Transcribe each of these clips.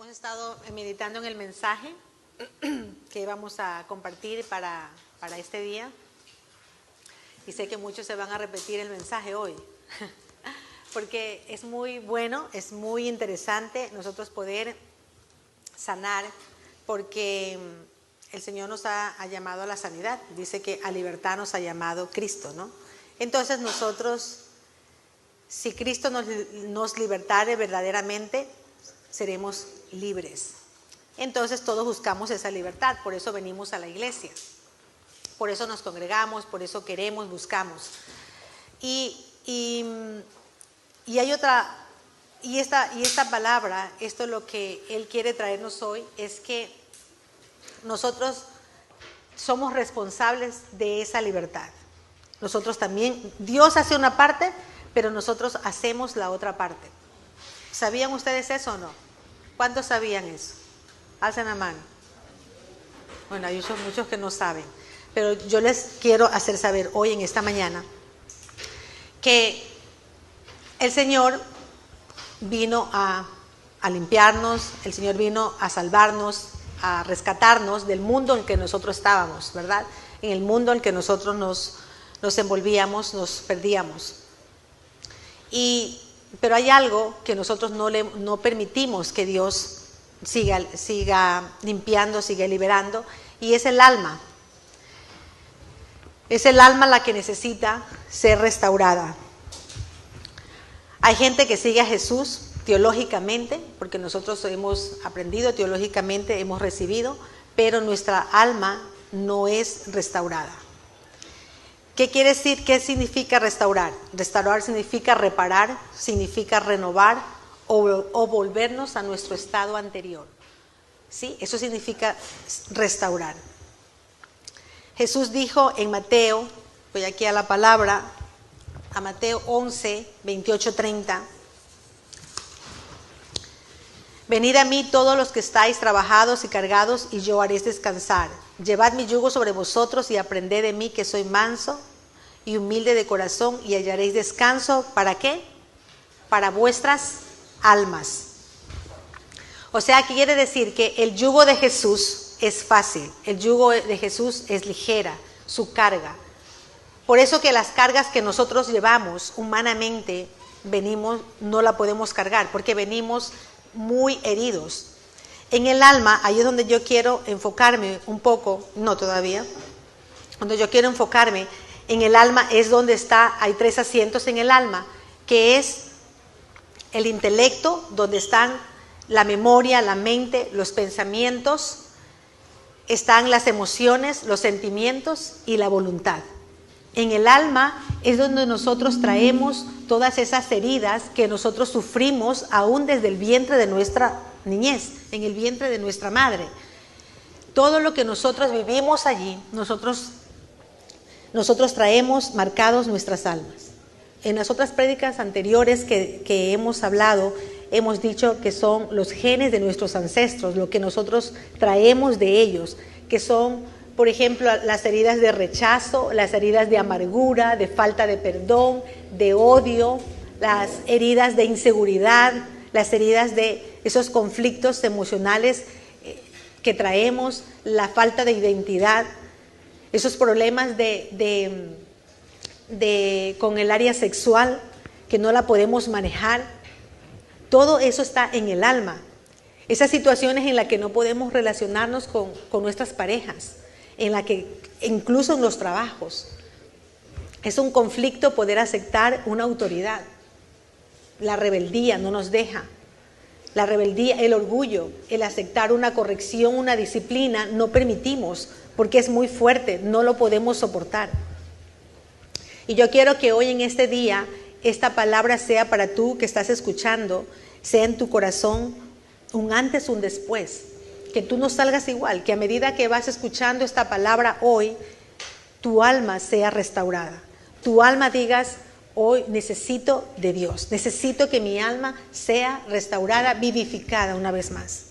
Hemos estado meditando en el mensaje que vamos a compartir para este día. Y sé que muchos se van a repetir el mensaje hoy, porque es muy bueno, es muy interesante nosotros poder sanar, porque el Señor nos ha llamado a la sanidad. Dice que a libertad nos ha llamado Cristo, ¿no? Entonces nosotros, si Cristo nos libertare verdaderamente, seremos libres. Entonces todos buscamos esa libertad, por eso venimos a la iglesia, por eso nos congregamos, por eso queremos, buscamos. Y hay otra, y esta palabra, esto es lo que Él quiere traernos hoy, es que nosotros somos responsables de esa libertad. Nosotros también, Dios hace una parte, pero nosotros hacemos la otra parte. ¿Sabían ustedes eso o no? ¿Cuántos sabían eso? Alcen la mano. Bueno, hay muchos que no saben, pero yo les quiero hacer saber hoy, en esta mañana, que el Señor vino a limpiarnos, el Señor vino a salvarnos, a rescatarnos del mundo en que nosotros estábamos, ¿verdad? En el mundo en que nosotros nos envolvíamos, nos perdíamos. Pero hay algo que nosotros no permitimos que Dios siga limpiando, siga liberando, y es el alma. Es el alma la que necesita ser restaurada. Hay gente que sigue a Jesús teológicamente, porque nosotros hemos aprendido teológicamente, hemos recibido, pero nuestra alma no es restaurada. ¿Qué quiere decir? ¿Qué significa restaurar? Restaurar significa reparar, significa renovar o volvernos a nuestro estado anterior. ¿Sí? Eso significa restaurar. Jesús dijo en Mateo, voy aquí a la palabra, a Mateo 11, 28, 30. Venid a mí todos los que estáis trabajados y cargados, y yo haréis descansar. Llevad mi yugo sobre vosotros y aprended de mí, que soy manso y humilde de corazón, y hallaréis descanso. ¿Para qué? Para vuestras almas. O sea, quiere decir que el yugo de Jesús es fácil, el yugo de Jesús es ligera, su carga. Por eso que las cargas que nosotros llevamos humanamente, no la podemos cargar, porque venimos muy heridos. En el alma, ahí es donde yo quiero enfocarme un poco, no todavía, donde yo quiero enfocarme, en el alma es donde hay 3 asientos en el alma, que es el intelecto, donde están la memoria, la mente, los pensamientos, están las emociones, los sentimientos y la voluntad. En el alma es donde nosotros traemos todas esas heridas que nosotros sufrimos aún desde el vientre de nuestra niñez, en el vientre de nuestra madre. Todo lo que nosotros vivimos allí, nosotros traemos marcados nuestras almas. En las otras prédicas anteriores que hemos hablado, hemos dicho que son los genes de nuestros ancestros, lo que nosotros traemos de ellos, que son, por ejemplo, las heridas de rechazo, las heridas de amargura, de falta de perdón, de odio, las heridas de inseguridad, las heridas de esos conflictos emocionales que traemos, la falta de identidad, esos problemas con el área sexual que no la podemos manejar. Todo eso está en el alma. Esas situaciones en las que no podemos relacionarnos con nuestras parejas, en la que incluso en los trabajos es un conflicto poder aceptar una autoridad. La rebeldía no nos deja. La rebeldía, el orgullo, el aceptar una corrección, una disciplina, no permitimos, porque es muy fuerte, no lo podemos soportar. Y yo quiero que hoy en este día esta palabra sea para tú que estás escuchando, sea en tu corazón un antes, un después, que tú no salgas igual, que a medida que vas escuchando esta palabra hoy, tu alma sea restaurada. Tu alma digas, hoy necesito de Dios, necesito que mi alma sea restaurada, vivificada una vez más.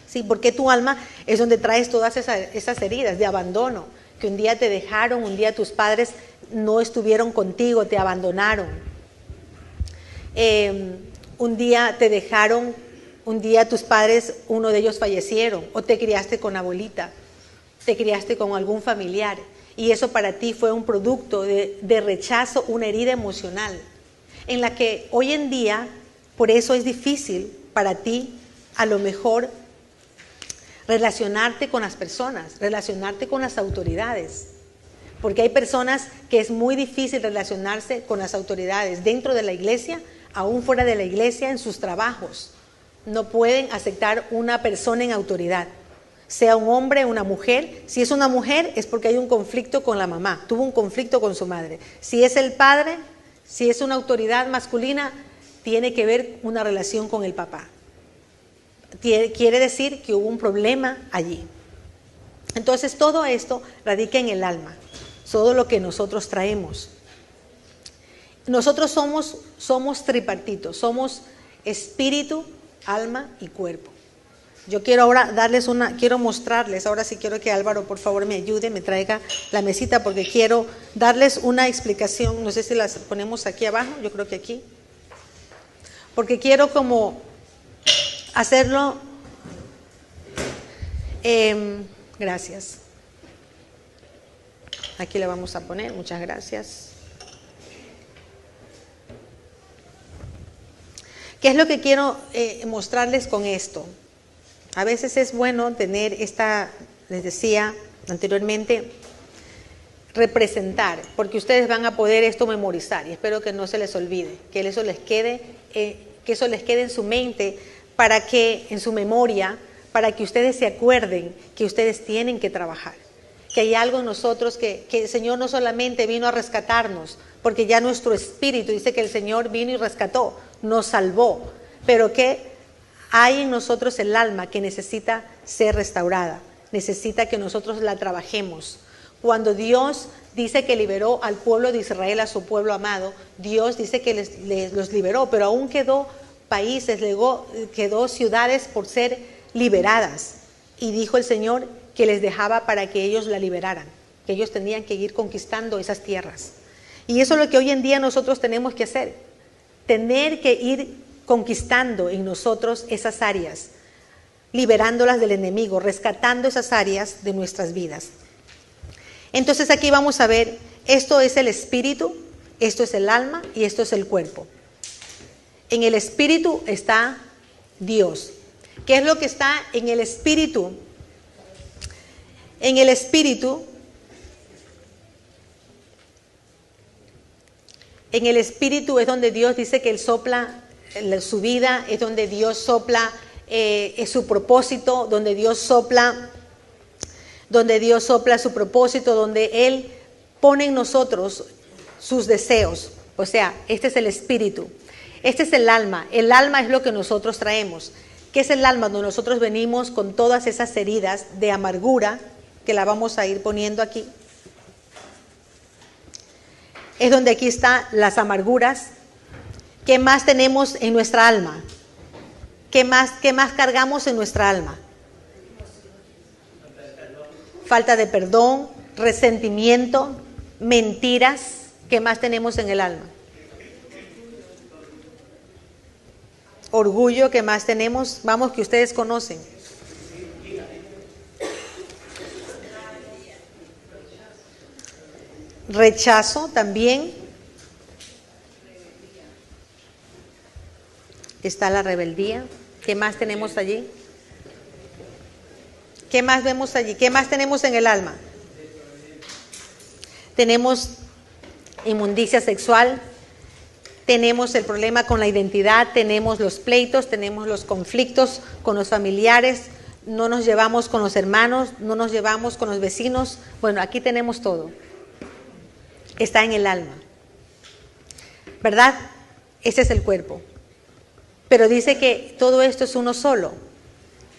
Sí, porque tu alma es donde traes todas esas heridas de abandono, que un día te dejaron, un día tus padres no estuvieron contigo, te abandonaron. Un día te dejaron Un día tus padres, uno de ellos fallecieron, o te criaste con abuelita, te criaste con algún familiar, y eso para ti fue un producto de rechazo, una herida emocional, en la que hoy en día, por eso es difícil para ti, a lo mejor, relacionarte con las personas, relacionarte con las autoridades. Porque hay personas que es muy difícil relacionarse con las autoridades dentro de la iglesia, aún fuera de la iglesia, en sus trabajos. No pueden aceptar una persona en autoridad, sea un hombre o una mujer. Si es una mujer es porque hay un conflicto con la mamá, tuvo un conflicto con su madre. Si es el padre, si es una autoridad masculina, tiene que ver una relación con el papá. Quiere decir que hubo un problema allí. Entonces todo esto radica en el alma, todo lo que nosotros traemos. Nosotros somos tripartitos, somos espíritu, alma y cuerpo. Yo quiero ahora quiero mostrarles, ahora sí quiero que Álvaro por favor me ayude, me traiga la mesita, porque quiero darles una explicación. No sé si las ponemos aquí abajo, yo creo que aquí, porque quiero como hacerlo. Gracias. Aquí le vamos a poner, muchas gracias. ¿Qué es lo que quiero mostrarles con esto? A veces es bueno tener les decía anteriormente, representar, porque ustedes van a poder esto memorizar, y espero que no se les olvide, que eso les quede en su mente, para que en su memoria, para que ustedes se acuerden que ustedes tienen que trabajar, que hay algo en nosotros que el Señor no solamente vino a rescatarnos, porque ya nuestro espíritu dice que el Señor vino y rescató, nos salvó, pero que hay en nosotros el alma que necesita ser restaurada, necesita que nosotros la trabajemos. Cuando Dios dice que liberó al pueblo de Israel, a su pueblo amado, Dios dice que los liberó, pero aún quedó países, quedó ciudades por ser liberadas. Y dijo el Señor que les dejaba para que ellos la liberaran, que ellos tenían que ir conquistando esas tierras. Y eso es lo que hoy en día nosotros tenemos que hacer, tener que ir conquistando en nosotros esas áreas, liberándolas del enemigo, rescatando esas áreas de nuestras vidas. Entonces aquí vamos a ver, esto es el espíritu, esto es el alma y esto es el cuerpo. En el espíritu está Dios. ¿Qué es lo que está en el espíritu? En el espíritu es donde Dios dice que Él sopla su vida, es donde Dios sopla es su propósito, donde Dios sopla su propósito, donde Él pone en nosotros sus deseos. O sea, este es el espíritu. Este es el alma. El alma es lo que nosotros traemos. ¿Qué es el alma? Donde nosotros venimos con todas esas heridas de amargura, que la vamos a ir poniendo aquí. Es donde aquí están las amarguras. ¿Qué más tenemos en nuestra alma? ¿Qué más cargamos en nuestra alma? Falta de perdón, resentimiento, mentiras. ¿Qué más tenemos en el alma? Orgullo. ¿Qué más tenemos? Vamos, que ustedes conocen. Rechazo también. Está la rebeldía. ¿Qué más tenemos allí? ¿Qué más vemos allí? ¿Qué más tenemos en el alma? Tenemos inmundicia sexual, tenemos el problema con la identidad, tenemos los pleitos, tenemos los conflictos con los familiares, no nos llevamos con los hermanos, no nos llevamos con los vecinos. Bueno, aquí tenemos todo. Está en el alma, ¿verdad? Ese es el cuerpo. Pero dice que todo esto es uno solo.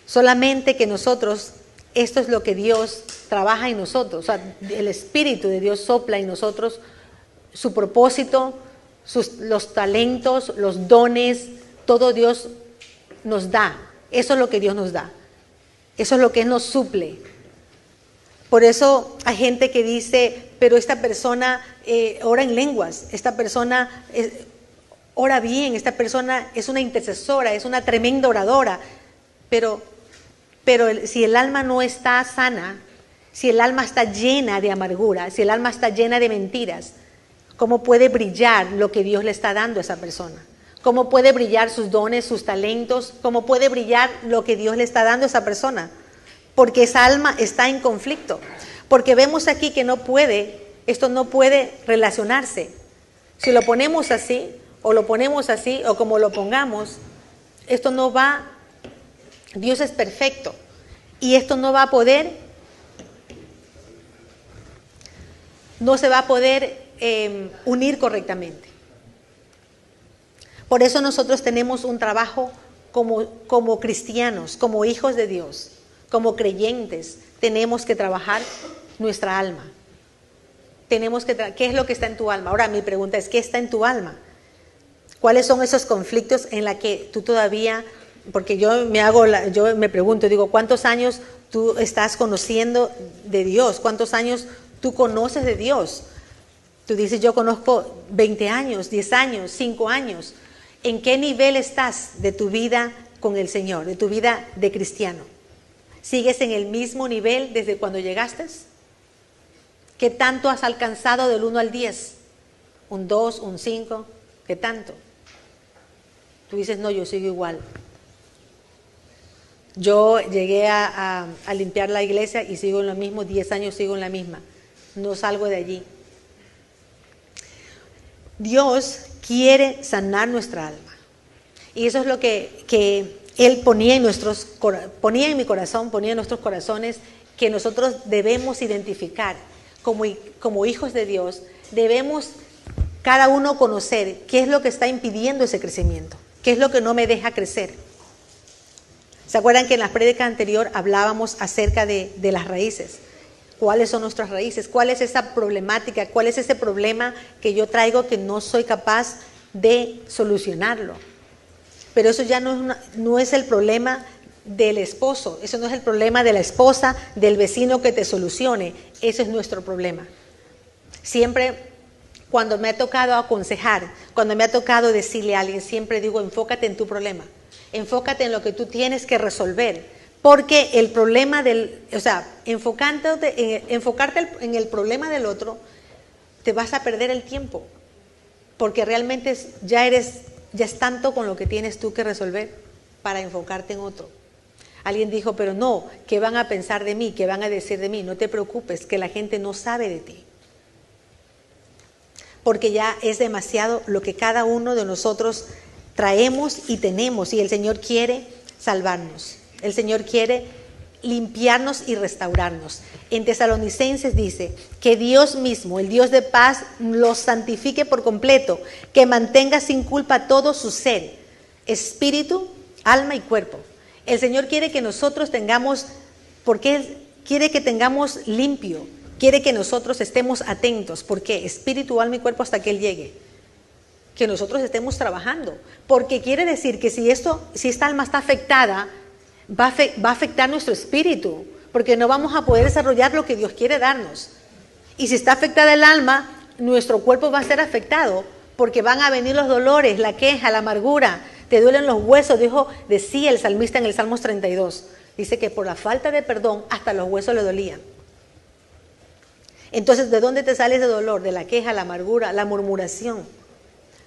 Solamente que nosotros, esto es lo que Dios trabaja en nosotros. O sea, el Espíritu de Dios sopla en nosotros su propósito, los talentos, los dones, todo Dios nos da. Eso es lo que Dios nos da. Eso es lo que Él nos suple. Por eso hay gente que dice, pero esta persona ora en lenguas, esta persona ora bien, esta persona es una intercesora, es una tremenda oradora, pero si el alma no está sana, si el alma está llena de amargura, si el alma está llena de mentiras, ¿cómo puede brillar lo que Dios le está dando a esa persona? ¿Cómo puede brillar sus dones, sus talentos? ¿Cómo puede brillar lo que Dios le está dando a esa persona? Porque esa alma está en conflicto. Porque vemos aquí que esto no puede relacionarse. Si lo ponemos así, o como lo pongamos, esto no va, Dios es perfecto. Y esto no se va a poder unir correctamente. Por eso nosotros tenemos un trabajo como cristianos, como hijos de Dios, como creyentes, tenemos que trabajar nuestra alma. ¿Qué es lo que está en tu alma? Ahora mi pregunta es, ¿qué está en tu alma? ¿Cuáles son esos conflictos en la que tú todavía, porque yo me pregunto, digo, ¿cuántos años tú estás conociendo de Dios? ¿Cuántos años tú conoces de Dios? Tú dices, yo conozco 20 años, 10 años, 5 años. ¿En qué nivel estás de tu vida con el Señor, de tu vida de cristiano? ¿Sigues en el mismo nivel desde cuando llegaste? ¿Qué tanto has alcanzado del 1 al 10? ¿Un 2, un 5? ¿Qué tanto? Tú dices, no, yo sigo igual. Yo llegué a limpiar la iglesia y sigo en lo mismo, 10 años sigo en la misma. No salgo de allí. Dios quiere sanar nuestra alma. Y eso es lo que Él ponía en nuestros corazones, que nosotros debemos identificar como hijos de Dios. Debemos cada uno conocer qué es lo que está impidiendo ese crecimiento, qué es lo que no me deja crecer. ¿Se acuerdan que en la prédica anterior hablábamos acerca de las raíces? ¿Cuáles son nuestras raíces? ¿Cuál es esa problemática? ¿Cuál es ese problema que yo traigo que no soy capaz de solucionarlo? Pero eso ya no es el problema del esposo, eso no es el problema de la esposa, del vecino que te solucione, ese es nuestro problema. Siempre cuando me ha tocado aconsejar, cuando me ha tocado decirle a alguien, siempre digo, enfócate en tu problema, enfócate en lo que tú tienes que resolver. Porque el problema enfocarte en el problema del otro, te vas a perder el tiempo. Porque realmente ya es tanto con lo que tienes tú que resolver para enfocarte en otro. Alguien dijo, pero no, ¿qué van a pensar de mí? ¿Qué van a decir de mí? No te preocupes, que la gente no sabe de ti. Porque ya es demasiado lo que cada uno de nosotros traemos y tenemos. Y el Señor quiere salvarnos. El Señor quiere limpiarnos y restaurarnos. En Tesalonicenses dice que Dios mismo, el Dios de paz, los santifique por completo, que mantenga sin culpa todo su ser, espíritu, alma y cuerpo. El Señor quiere que nosotros tengamos, porque Él quiere que tengamos limpio, quiere que nosotros estemos atentos. ¿Por qué? Espíritu, alma y cuerpo hasta que Él llegue. Que nosotros estemos trabajando. Porque quiere decir que si esta alma está afectada, va a afectar nuestro espíritu, porque no vamos a poder desarrollar lo que Dios quiere darnos. Y si está afectada el alma, nuestro cuerpo va a ser afectado, porque van a venir los dolores, la queja, la amargura, te duelen los huesos, decía el salmista en el Salmos 32. Dice que por la falta de perdón hasta los huesos le dolían. Entonces, ¿de dónde te sale ese dolor? De la queja, la amargura, la murmuración.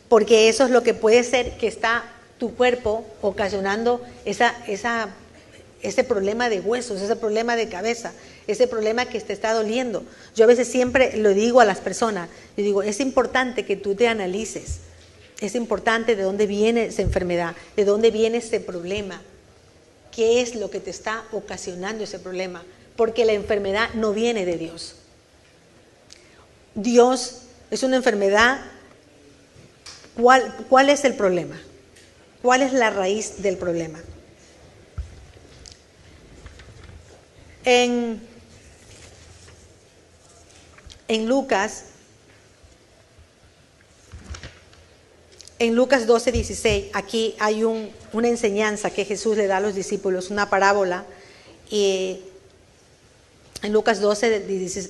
Porque eso es lo que puede ser que está tu cuerpo ocasionando ese problema de huesos, ese problema de cabeza, ese problema que te está doliendo. Yo a veces siempre lo digo a las personas, yo digo, es importante que tú te analices, es importante de dónde viene esa enfermedad, de dónde viene ese problema, qué es lo que te está ocasionando ese problema, porque la enfermedad no viene de Dios. Dios es una enfermedad. ¿Cuál es el problema? ¿Cuál es la raíz del problema? En Lucas 12:16, aquí hay una enseñanza que Jesús le da a los discípulos, una parábola, y en Lucas 12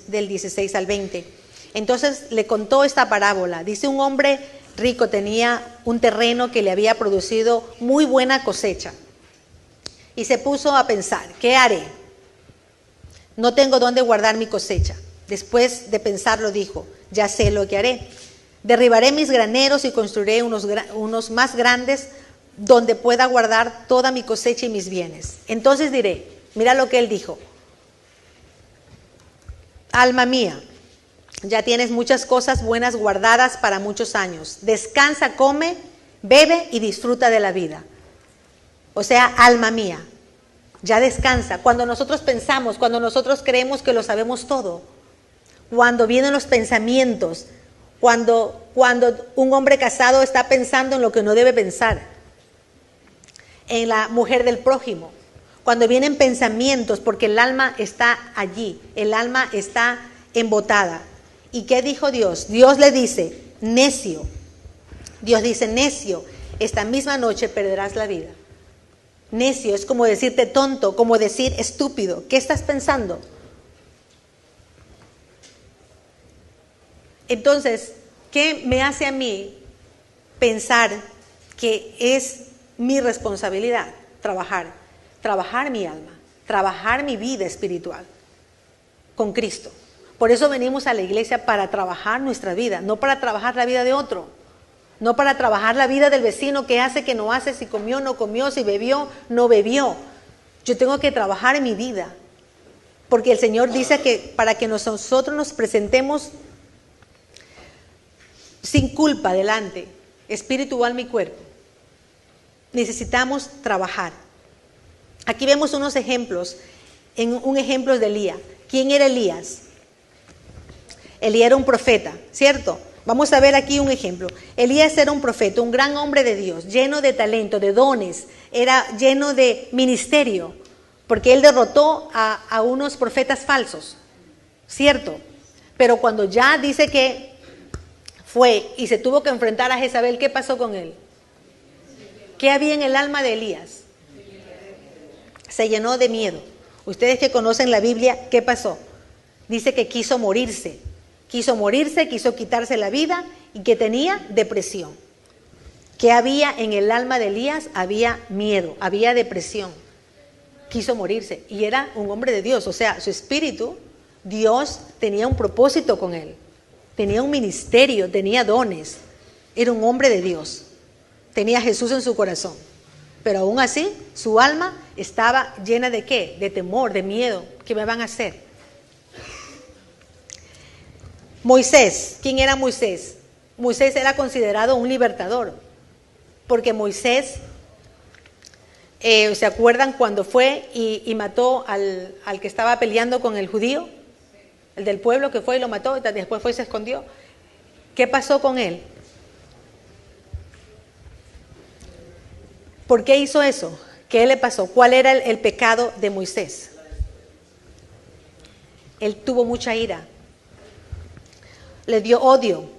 del 16 al 20. Entonces le contó esta parábola. Dice, un hombre rico tenía un terreno que le había producido muy buena cosecha. Y se puso a pensar, ¿qué haré? No tengo dónde guardar mi cosecha. Después de pensarlo dijo, ya sé lo que haré. Derribaré mis graneros y construiré unos más grandes donde pueda guardar toda mi cosecha y mis bienes. Entonces diré, mira lo que él dijo. Alma mía, ya tienes muchas cosas buenas guardadas para muchos años. Descansa, come, bebe y disfruta de la vida. O sea, alma mía, ya descansa. Cuando nosotros pensamos, cuando nosotros creemos que lo sabemos todo, cuando vienen los pensamientos, cuando un hombre casado está pensando en lo que no debe pensar, en la mujer del prójimo, cuando vienen pensamientos, porque el alma está allí, el alma está embotada. ¿Y qué dijo Dios? Dios le dice, necio. Dios dice, necio, esta misma noche perderás la vida. Necio es como decirte tonto, como decir estúpido. ¿Qué estás pensando? Entonces, ¿qué me hace a mí pensar que es mi responsabilidad trabajar mi alma, trabajar mi vida espiritual con Cristo? Por eso venimos a la iglesia, para trabajar nuestra vida, no para trabajar la vida de otro, no para trabajar la vida del vecino, que hace, que no hace, si comió, no comió, si bebió, no bebió. Yo tengo que trabajar en mi vida, porque el Señor dice que para que nosotros nos presentemos sin culpa delante, espíritu, alma y cuerpo, necesitamos trabajar. Aquí vemos unos ejemplos, un ejemplo de Elías. ¿Quién era Elías? Elías era un profeta, ¿cierto? Vamos a ver aquí un ejemplo. Elías era un profeta, un gran hombre de Dios, lleno de talento, de dones, era lleno de ministerio, porque él derrotó a unos profetas falsos, ¿cierto? Pero cuando ya dice que fue y se tuvo que enfrentar a Jezabel, ¿qué pasó con él? ¿Qué había en el alma de Elías? Se llenó de miedo. Ustedes que conocen la Biblia, ¿qué pasó? Dice que quiso morirse, quiso quitarse la vida y que tenía depresión. ¿Qué había en el alma de Elías? Había miedo, había depresión. Quiso morirse y era un hombre de Dios, o sea, su espíritu, Dios tenía un propósito con él, tenía un ministerio, tenía dones, era un hombre de Dios, tenía a Jesús en su corazón, pero aún así su alma estaba llena de ¿qué? De temor, de miedo. ¿Qué me van a hacer? Moisés, ¿quién era Moisés? Moisés era considerado un libertador, porque Moisés, ¿se acuerdan cuando fue y mató al que estaba peleando con el judío? El del pueblo, que fue y lo mató, y después fue y se escondió. ¿Qué pasó con él? ¿Por qué hizo eso? ¿Qué le pasó? ¿Cuál era el pecado de Moisés? Él tuvo mucha ira, le dio odio,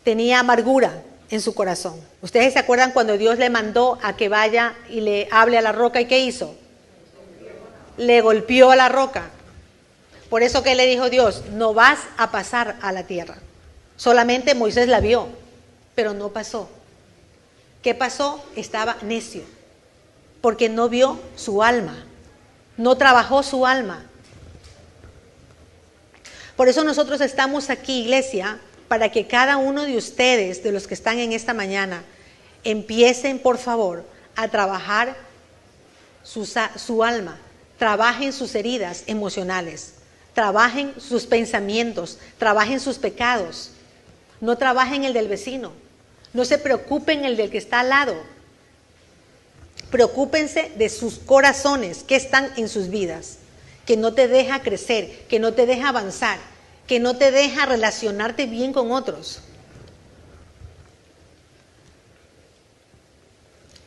tenía amargura en su corazón. ¿Ustedes se acuerdan cuando Dios le mandó a que vaya y le hable a la roca? ¿Y qué hizo? Le golpeó a la roca. Por eso que le dijo Dios, no vas a pasar a la tierra. Solamente Moisés la vio, pero no pasó. ¿Qué pasó? Estaba necio, porque no vio su alma, no trabajó su alma. Por eso nosotros estamos aquí, iglesia, para que cada uno de ustedes, de los que están en esta mañana, empiecen, por favor, a trabajar su alma, trabajen sus heridas emocionales, trabajen sus pensamientos, trabajen sus pecados, no trabajen el del vecino, no se preocupen el del que está al lado, preocúpense de sus corazones, que están en sus vidas, que no te deja crecer, que no te deja avanzar, que no te deja relacionarte bien con otros.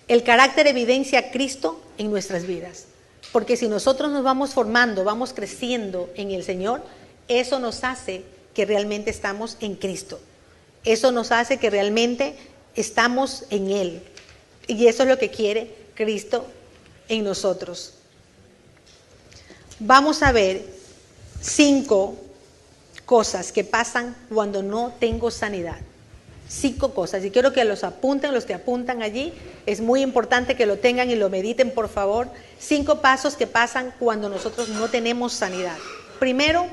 El carácter evidencia a Cristo en nuestras vidas, porque si nosotros nos vamos formando, vamos creciendo en el Señor, eso nos hace que realmente estamos en Cristo, eso nos hace que realmente estamos en Él, y eso es lo que quiere Cristo en nosotros. Vamos a ver 5 cosas que pasan cuando no tengo sanidad. 5 cosas, y quiero que los apunten, los que apuntan allí, es muy importante que lo tengan y lo mediten, por favor. 5 pasos que pasan cuando nosotros no tenemos sanidad. Primero,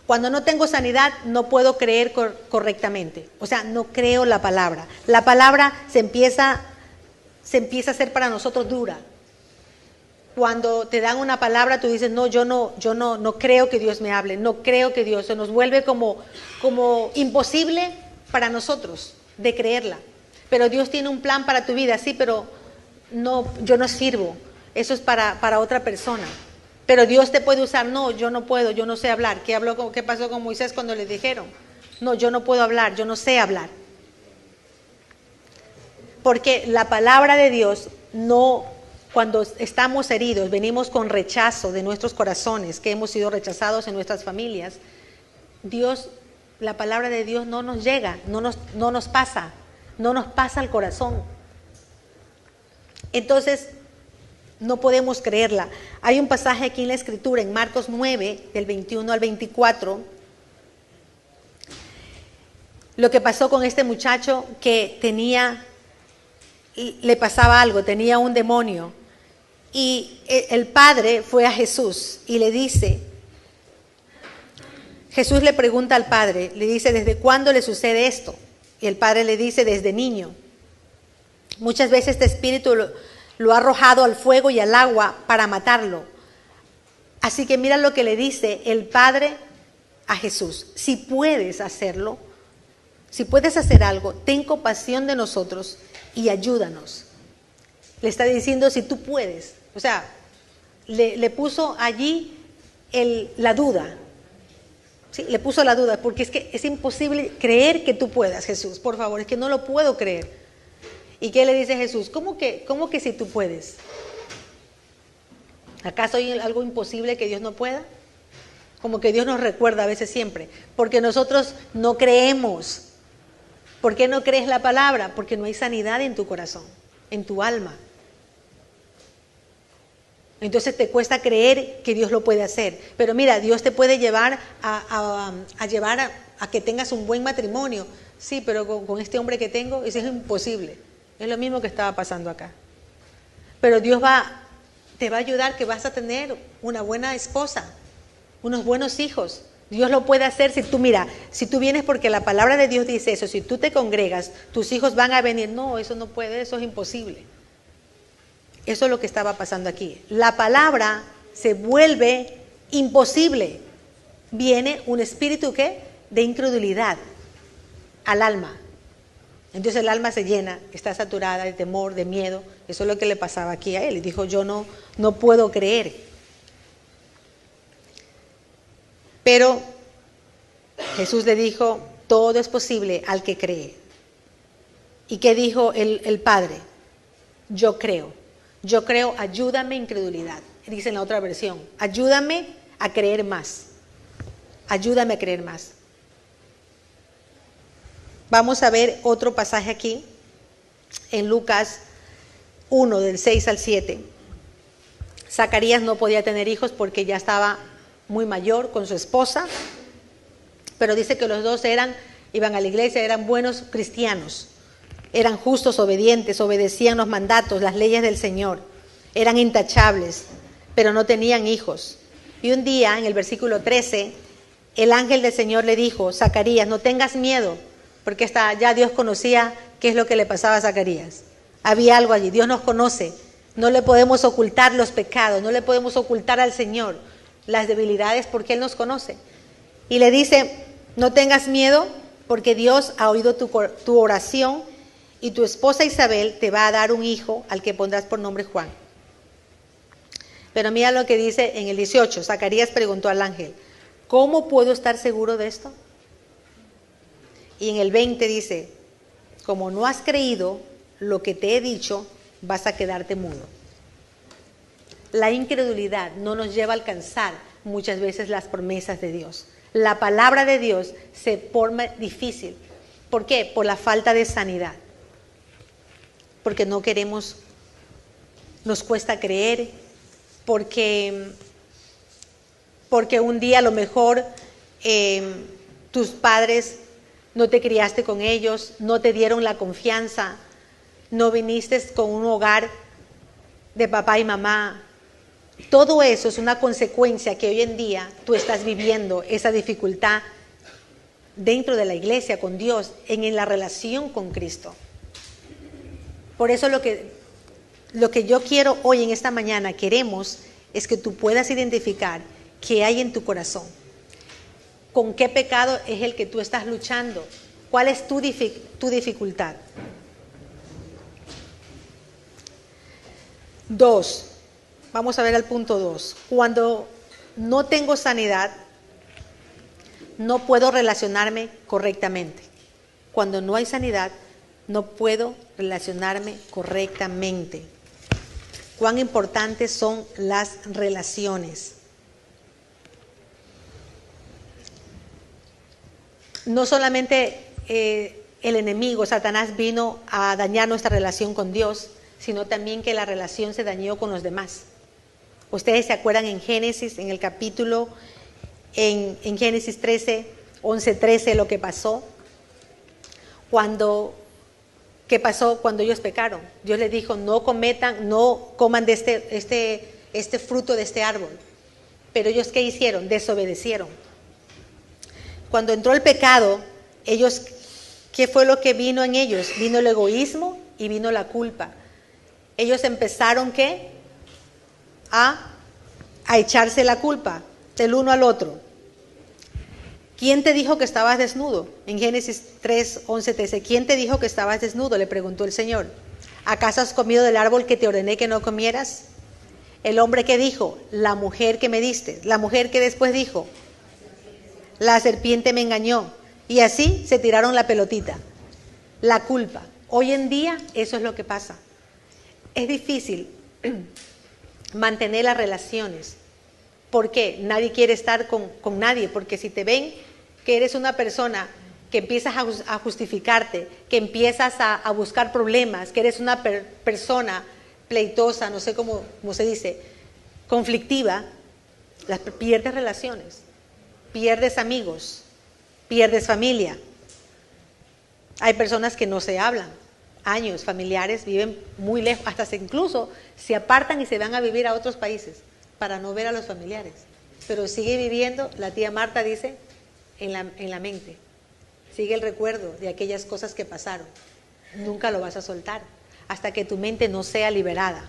cuando no tengo sanidad, no puedo creer correctamente, o sea, no creo la palabra. La palabra se empieza a hacer para nosotros dura. Cuando te dan una palabra, tú dices, no, yo no creo que Dios me hable, no creo que Dios, se nos vuelve como imposible para nosotros de creerla. Pero Dios tiene un plan para tu vida, sí, pero no, yo no sirvo, eso es para otra persona. Pero Dios te puede usar, no, yo no puedo, yo no sé hablar. ¿Qué pasó con Moisés cuando le dijeron? No, yo no puedo hablar, yo no sé hablar. Porque la palabra de Dios no, cuando estamos heridos, venimos con rechazo de nuestros corazones, que hemos sido rechazados en nuestras familias, Dios, la palabra de Dios no nos llega, no nos pasa al corazón. Entonces, no podemos creerla. Hay un pasaje aquí en la Escritura, en Marcos 9, del 21 al 24, lo que pasó con este muchacho que le pasaba algo, tenía un demonio. Y el padre fue a Jesús y le dice, Jesús le pregunta al padre, le dice, ¿desde cuándo le sucede esto? Y el padre le dice, desde niño. Muchas veces este espíritu lo ha arrojado al fuego y al agua para matarlo. Así que mira lo que le dice el padre a Jesús. Si puedes hacerlo, si puedes hacer algo, ten compasión de nosotros y ayúdanos. Le está diciendo si tú puedes. O sea, le puso allí la duda. Sí, le puso la duda, porque es que es imposible creer que tú puedas, Jesús. Por favor, es que no lo puedo creer. ¿Y qué le dice Jesús? ¿Cómo que si tú puedes? ¿Acaso hay algo imposible que Dios no pueda? Como que Dios nos recuerda a veces siempre, porque nosotros no creemos. ¿Por qué no crees la palabra? Porque no hay sanidad en tu corazón, en tu alma. Entonces te cuesta creer que Dios lo puede hacer. Pero mira, Dios te puede llevar a que tengas un buen matrimonio. Sí, pero con este hombre que tengo, eso es imposible. Es lo mismo que estaba pasando acá. Pero Dios te va a ayudar, que vas a tener una buena esposa, unos buenos hijos. Dios lo puede hacer si tú vienes porque la palabra de Dios dice eso, si tú te congregas, tus hijos van a venir. No, eso no puede, eso es imposible. Eso es lo que estaba pasando aquí. La palabra se vuelve imposible. Viene un espíritu de incredulidad al alma. Entonces el alma se llena, está saturada de temor, de miedo. Eso es lo que le pasaba aquí a él. Y dijo, yo no puedo creer. Pero Jesús le dijo, todo es posible al que cree. ¿Y qué dijo el Padre? Yo creo, ayúdame incredulidad. Dice en la otra versión, ayúdame a creer más. Ayúdame a creer más. Vamos a ver otro pasaje aquí, en Lucas 1, del 6 al 7. Zacarías no podía tener hijos porque ya estaba muy mayor con su esposa, pero dice que los dos iban a la iglesia, eran buenos cristianos, eran justos, obedientes, obedecían los mandatos, las leyes del Señor, eran intachables, pero no tenían hijos. Y un día, en el versículo 13, el ángel del Señor le dijo, Zacarías, no tengas miedo, porque ya Dios conocía qué es lo que le pasaba a Zacarías. Había algo allí, Dios nos conoce, no le podemos ocultar los pecados, no le podemos ocultar al Señor las debilidades porque Él nos conoce. Y le dice, no tengas miedo porque Dios ha oído tu oración y tu esposa Isabel te va a dar un hijo al que pondrás por nombre Juan. Pero mira lo que dice en el 18, Zacarías preguntó al ángel, ¿cómo puedo estar seguro de esto? Y en el 20 dice, como no has creído lo que te he dicho, vas a quedarte mudo. La incredulidad no nos lleva a alcanzar muchas veces las promesas de Dios. La palabra de Dios se forma difícil. ¿Por qué? Por la falta de sanidad. Porque no queremos, nos cuesta creer, porque un día a lo mejor tus padres no te criaste con ellos, no te dieron la confianza, no viniste con un hogar de papá y mamá. Todo eso es una consecuencia que hoy en día tú estás viviendo, esa dificultad dentro de la iglesia con Dios, en la relación con Cristo. Por eso lo que yo quiero hoy en esta mañana, queremos, es que tú puedas identificar qué hay en tu corazón. ¿Con qué pecado es el que tú estás luchando? ¿Cuál es tu dificultad? 2. Vamos a ver el punto 2. Cuando no tengo sanidad, no puedo relacionarme correctamente. Cuando no hay sanidad, no puedo relacionarme correctamente. Cuán importantes son las relaciones. No solamente el enemigo, Satanás, vino a dañar nuestra relación con Dios, sino también que la relación se dañó con los demás. Ustedes se acuerdan en Génesis, en el capítulo, en Génesis 13, 11, 13, lo que pasó. ¿Qué pasó cuando ellos pecaron? Dios les dijo, no coman de este fruto de este árbol. Pero ellos, ¿qué hicieron? Desobedecieron. Cuando entró el pecado, ellos, ¿qué fue lo que vino en ellos? Vino el egoísmo y vino la culpa. Ellos empezaron, ¿qué? A echarse la culpa del uno al otro. ¿Quién te dijo que estabas desnudo? En Génesis 3, 11, 13. ¿Quién te dijo que estabas desnudo? Le preguntó el Señor. ¿Acaso has comido del árbol que te ordené que no comieras? El hombre que dijo, la mujer que me diste. La mujer que después dijo, la serpiente me engañó. Y así se tiraron la pelotita. La culpa. Hoy en día eso es lo que pasa. Es difícil mantener las relaciones. ¿Por qué? Nadie quiere estar con nadie, porque si te ven que eres una persona que empiezas a justificarte, que empiezas a buscar problemas, que eres una persona pleitosa, no sé cómo se dice, conflictiva, pierdes relaciones, pierdes amigos, pierdes familia. Hay personas que no se hablan, años, familiares, viven muy lejos, hasta incluso se apartan y se van a vivir a otros países para no ver a los familiares, pero sigue viviendo, la tía Marta dice, en la mente, sigue el recuerdo de aquellas cosas que pasaron, nunca lo vas a soltar, hasta que tu mente no sea liberada.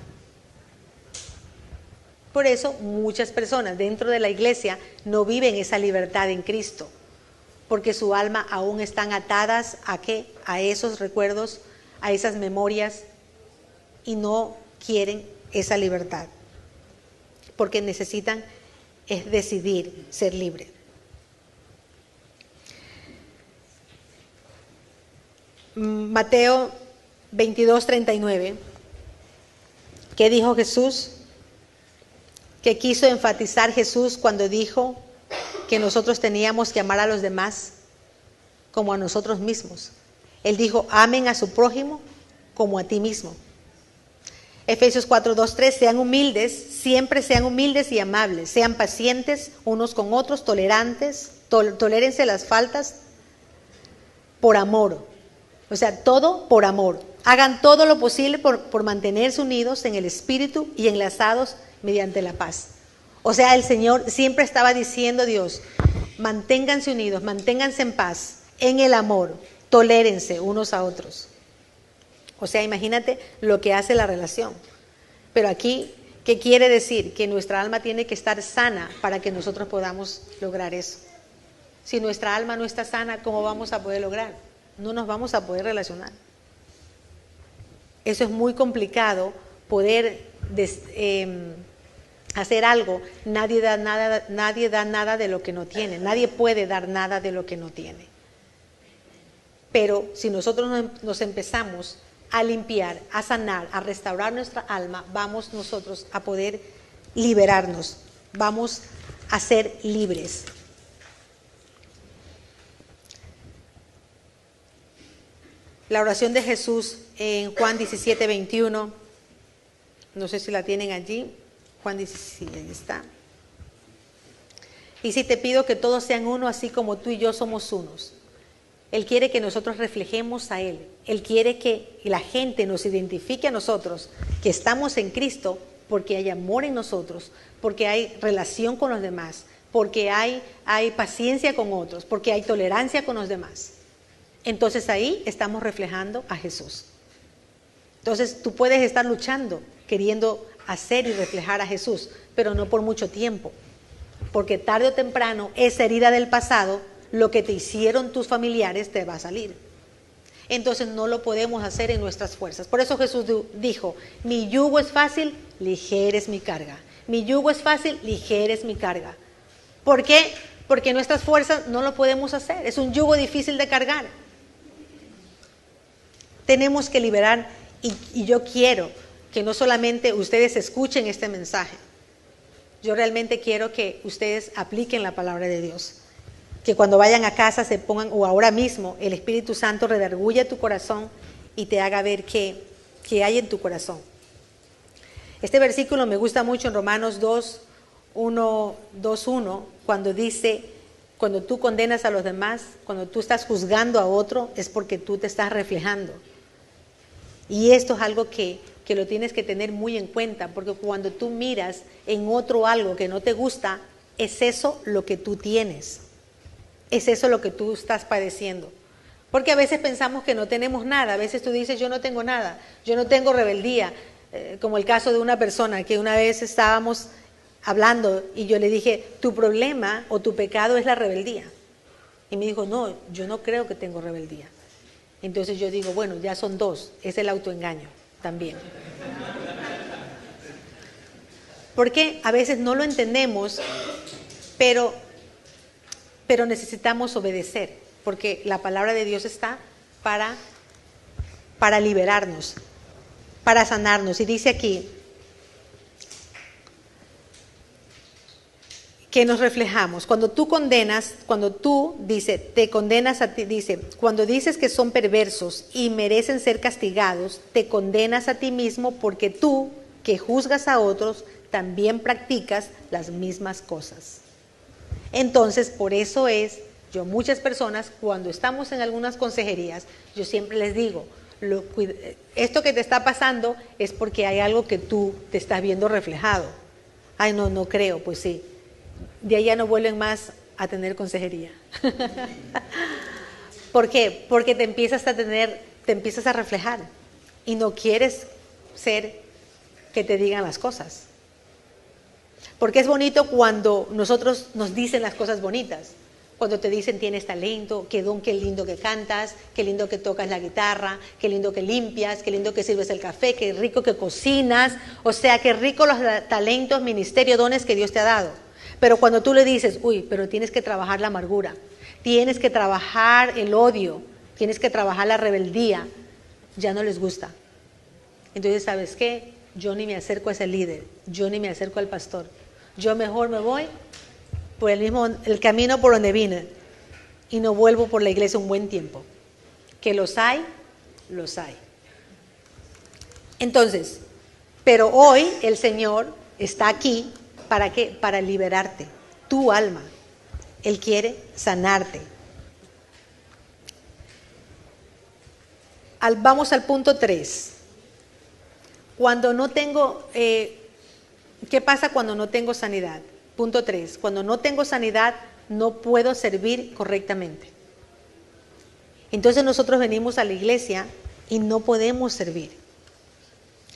Por eso muchas personas dentro de la iglesia no viven esa libertad en Cristo, porque su alma aún están atadas ¿a qué? A esos recuerdos, a esas memorias, y no quieren esa libertad. Porque necesitan es decidir ser libre. Mateo 22, 39. ¿Qué dijo Jesús? ¿Qué quiso enfatizar Jesús cuando dijo que nosotros teníamos que amar a los demás como a nosotros mismos? Él dijo, amen a su prójimo como a ti mismo. Efesios 4, 2, 3, sean humildes, siempre sean humildes y amables, sean pacientes unos con otros, tolerantes, tolérense las faltas por amor. O sea, todo por amor. Hagan todo lo posible por mantenerse unidos en el espíritu y enlazados mediante la paz. O sea, el Señor siempre estaba diciendo, Dios, manténganse unidos, manténganse en paz, en el amor, tolérense unos a otros. O sea, imagínate lo que hace la relación. Pero aquí, ¿qué quiere decir? Que nuestra alma tiene que estar sana para que nosotros podamos lograr eso. Si nuestra alma no está sana, ¿cómo vamos a poder lograr? No nos vamos a poder relacionar. Eso es muy complicado, poder hacer algo. Nadie da nada de lo que no tiene. Nadie puede dar nada de lo que no tiene. Pero si nosotros nos empezamos a limpiar, a sanar, a restaurar nuestra alma, vamos nosotros a poder liberarnos, vamos a ser libres. La oración de Jesús en Juan 17, 21, no sé si la tienen allí, Juan 17, ahí está. Y si te pido que todos sean uno, así como tú y yo somos unos. Él quiere que nosotros reflejemos a Él. Él quiere que la gente nos identifique a nosotros, que estamos en Cristo, porque hay amor en nosotros, porque hay relación con los demás, porque hay paciencia con otros, porque hay tolerancia con los demás. Entonces ahí estamos reflejando a Jesús. Entonces tú puedes estar luchando, queriendo hacer y reflejar a Jesús, pero no por mucho tiempo, porque tarde o temprano esa herida del pasado, lo que te hicieron tus familiares, te va a salir. Entonces no lo podemos hacer en nuestras fuerzas. Por eso Jesús dijo, mi yugo es fácil, ligera es mi carga. Mi yugo es fácil, ligera es mi carga. ¿Por qué? Porque nuestras fuerzas no lo podemos hacer. Es un yugo difícil de cargar. Tenemos que liberar, y yo quiero que no solamente ustedes escuchen este mensaje. Yo realmente quiero que ustedes apliquen la palabra de Dios. Que cuando vayan a casa se pongan, o ahora mismo, el Espíritu Santo redarguya tu corazón y te haga ver qué hay en tu corazón. Este versículo me gusta mucho en Romanos 2:1, cuando dice, cuando tú condenas a los demás, cuando tú estás juzgando a otro, es porque tú te estás reflejando. Y esto es algo que lo tienes que tener muy en cuenta, porque cuando tú miras en otro algo que no te gusta, es eso lo que tú tienes. Es eso lo que tú estás padeciendo. Porque a veces pensamos que no tenemos nada. A veces tú dices, yo no tengo nada, yo no tengo rebeldía. Como el caso de una persona que una vez estábamos hablando y yo le dije, tu problema o tu pecado es la rebeldía. Y me dijo, no, yo no creo que tengo rebeldía. Entonces yo digo, bueno, ya son dos, es el autoengaño también. Porque a veces no lo entendemos, pero necesitamos obedecer, porque la palabra de Dios está para liberarnos, para sanarnos. Y dice aquí que nos reflejamos. Cuando tú condenas, te condenas a ti, dice, cuando dices que son perversos y merecen ser castigados, te condenas a ti mismo porque tú, que juzgas a otros, también practicas las mismas cosas. Entonces, por eso muchas personas, cuando estamos en algunas consejerías, yo siempre les digo, esto que te está pasando es porque hay algo que tú te estás viendo reflejado. Ay, no creo, pues sí. De ahí ya no vuelven más a tener consejería. ¿Por qué? Porque te empiezas a reflejar y no quieres ser que te digan las cosas. Porque es bonito cuando nosotros nos dicen las cosas bonitas. Cuando te dicen tienes talento, qué don, qué lindo que cantas, qué lindo que tocas la guitarra, qué lindo que limpias, qué lindo que sirves el café, qué rico que cocinas. O sea, qué rico los talentos, ministerio, dones que Dios te ha dado. Pero cuando tú le dices, pero tienes que trabajar la amargura, tienes que trabajar el odio, tienes que trabajar la rebeldía, ya no les gusta. Entonces, ¿sabes qué? Yo ni me acerco a ese líder, yo ni me acerco al pastor. Yo mejor me voy por el camino por donde vine y no vuelvo por la iglesia un buen tiempo. Que los hay. Entonces, pero hoy el Señor está aquí, ¿para qué? Para liberarte, tu alma. Él quiere sanarte. Vamos al punto 3. Cuando no tengo, ¿qué pasa cuando no tengo sanidad? Punto 3. Cuando no tengo sanidad, no puedo servir correctamente. Entonces nosotros venimos a la iglesia y no podemos servir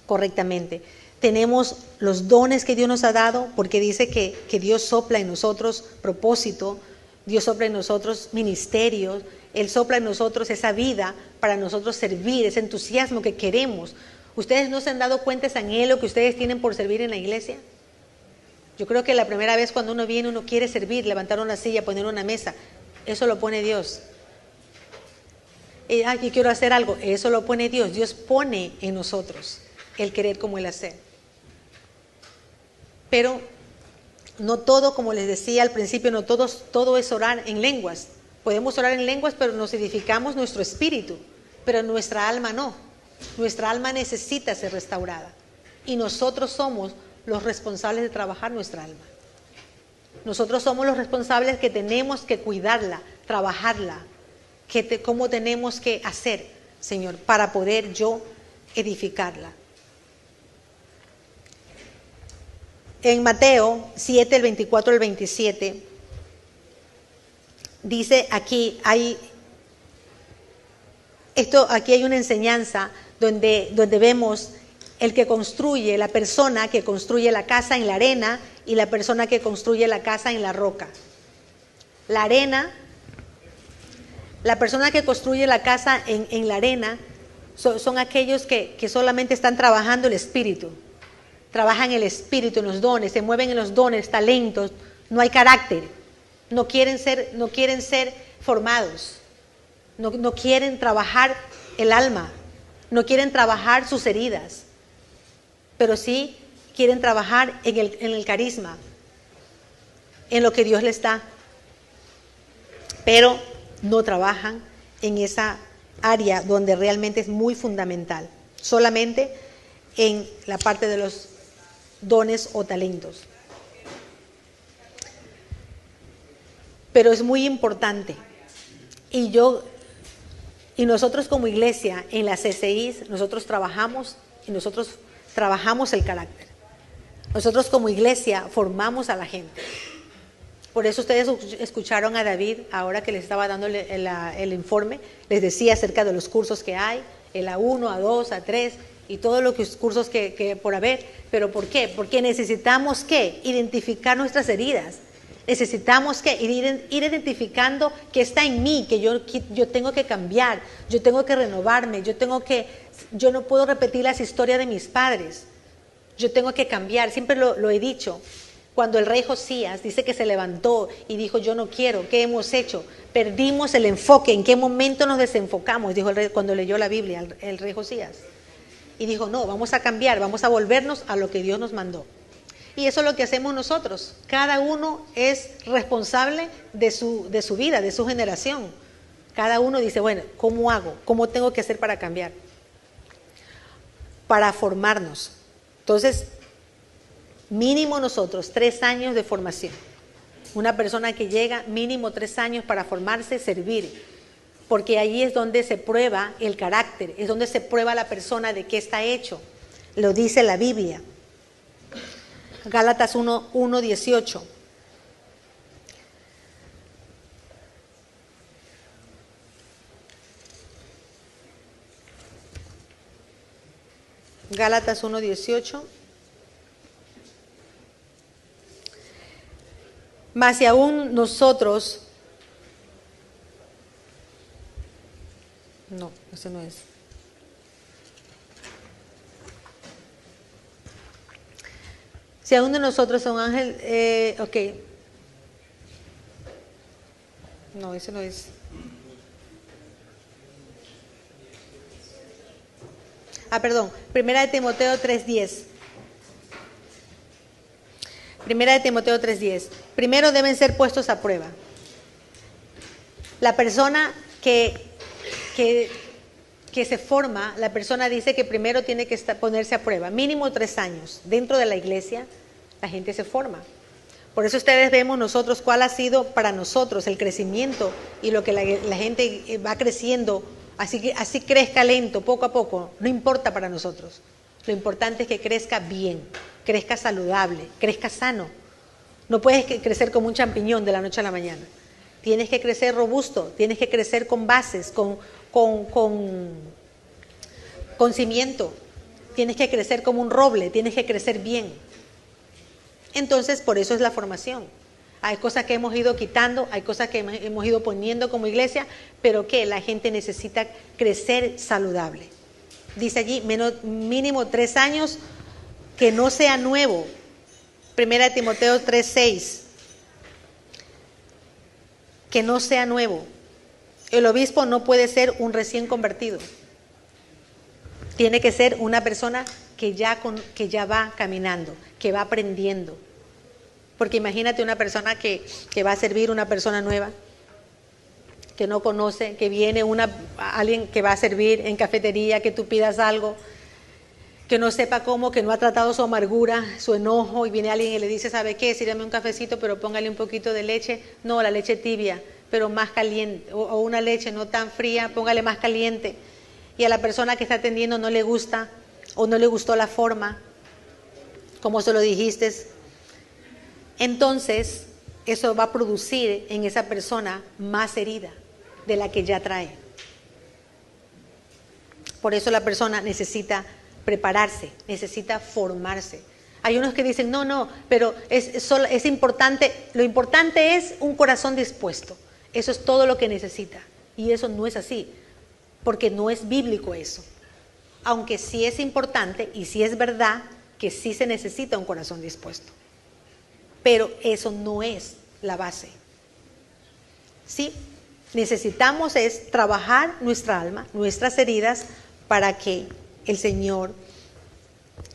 correctamente. Tenemos los dones que Dios nos ha dado, porque dice que Dios sopla en nosotros propósito, Dios sopla en nosotros ministerios, Él sopla en nosotros esa vida para nosotros servir, ese entusiasmo que queremos. ¿Ustedes no se han dado cuenta ese anhelo que ustedes tienen por servir en la iglesia? Yo creo que la primera vez cuando uno viene, uno quiere servir, levantar una silla, poner una mesa. Eso lo pone Dios. Yo quiero hacer algo. Eso lo pone Dios. Dios pone en nosotros el querer como el hacer. Pero no todo, como les decía al principio, no todo es orar en lenguas. Podemos orar en lenguas, pero nos edificamos nuestro espíritu, pero nuestra alma no. Nuestra alma necesita ser restaurada y nosotros somos los responsables de trabajar nuestra alma. Nosotros somos los responsables que tenemos que cuidarla, trabajarla, cómo tenemos que hacer, Señor, para poder yo edificarla. En Mateo 7, el 24 al 27, dice aquí hay una enseñanza donde vemos el que construye, la persona que construye la casa en la arena y la persona que construye la casa en la roca. La arena, la persona que construye la casa en la arena son aquellos que solamente están trabajando el espíritu. Trabajan el espíritu, en los dones, se mueven en los dones, talentos, no hay carácter, no quieren ser formados, no quieren trabajar el alma, no quieren trabajar sus heridas, pero sí quieren trabajar en el carisma, en lo que Dios les da, pero no trabajan en esa área donde realmente es muy fundamental, solamente en la parte de los dones o talentos. Pero es muy importante. Y nosotros como iglesia en las CCIs, nosotros trabajamos el carácter. Nosotros como iglesia formamos a la gente. Por eso ustedes escucharon a David, ahora que les estaba dando el informe, les decía acerca de los cursos que hay, el A1, A2, A3 y todos los cursos que por haber. ¿Pero por qué? Porque necesitamos ¿qué? Identificar nuestras heridas. Necesitamos ¿qué? Ir identificando qué está en mí, que yo tengo que cambiar, yo tengo que renovarme, yo no puedo repetir las historias de mis padres. Yo tengo que cambiar, siempre lo he dicho. Cuando el rey Josías dice que se levantó y dijo yo no quiero, ¿qué hemos hecho? Perdimos el enfoque, ¿en qué momento nos desenfocamos? Dijo el rey cuando leyó la Biblia, el rey Josías. Y dijo no, vamos a cambiar, vamos a volvernos a lo que Dios nos mandó. Y eso es lo que hacemos nosotros. Cada uno es responsable de su vida, de su generación. Cada uno dice, bueno, ¿cómo hago? ¿Cómo tengo que hacer para cambiar? Para formarnos. Entonces, mínimo nosotros 3 años de formación. Una persona que llega mínimo 3 años para formarse, servir. Porque ahí es donde se prueba el carácter, es donde se prueba la persona de qué está hecho. Lo dice la Biblia. Gálatas 1:18. Gálatas 1:18. Mas si aún nosotros... No, ese no es. Si aún de nosotros son ángel, ok. No, ese no es. Perdón, Primera de Timoteo 3:10. Primera de Timoteo 3:10. Primero deben ser puestos a prueba. La persona que se forma, la persona dice que primero tiene que ponerse a prueba, mínimo 3 años. Dentro de la iglesia, la gente se forma. Por eso ustedes vemos nosotros cuál ha sido para nosotros el crecimiento y lo que la gente va creciendo, así crezca lento, poco a poco, no importa para nosotros. Lo importante es que crezca bien, crezca saludable, crezca sano. No puedes crecer como un champiñón de la noche a la mañana. Tienes que crecer robusto, tienes que crecer con bases, con cimiento. Tienes que crecer como un roble, tienes que crecer bien. Entonces, por eso es la formación. Hay cosas que hemos ido quitando, hay cosas que hemos ido poniendo como iglesia, pero que la gente necesita crecer saludable. Dice allí, mínimo 3 años, que no sea nuevo. Primera de Timoteo 3:6. Que no sea nuevo. El obispo no puede ser un recién convertido. Tiene que ser una persona que ya va caminando, que va aprendiendo. Porque imagínate una persona que va a servir, una persona nueva, que no conoce, que viene alguien que va a servir en cafetería, que tú pidas algo, que no sepa cómo, que no ha tratado su amargura, su enojo, y viene alguien y le dice, ¿sabe qué? Sírvame un cafecito, pero póngale un poquito de leche. No, la leche tibia. pero más caliente, o una leche no tan fría, póngale más caliente, y a la persona que está atendiendo no le gusta o no le gustó la forma, como se lo dijiste, entonces eso va a producir en esa persona más herida de la que ya trae. Por eso la persona necesita prepararse, necesita formarse. Hay unos que dicen, no, pero es importante, lo importante es un corazón dispuesto. Eso es todo lo que necesita. Y eso no es así, porque no es bíblico eso. Aunque sí es importante y sí es verdad que sí se necesita un corazón dispuesto. Pero eso no es la base. Sí, necesitamos es trabajar nuestra alma, nuestras heridas, para que el Señor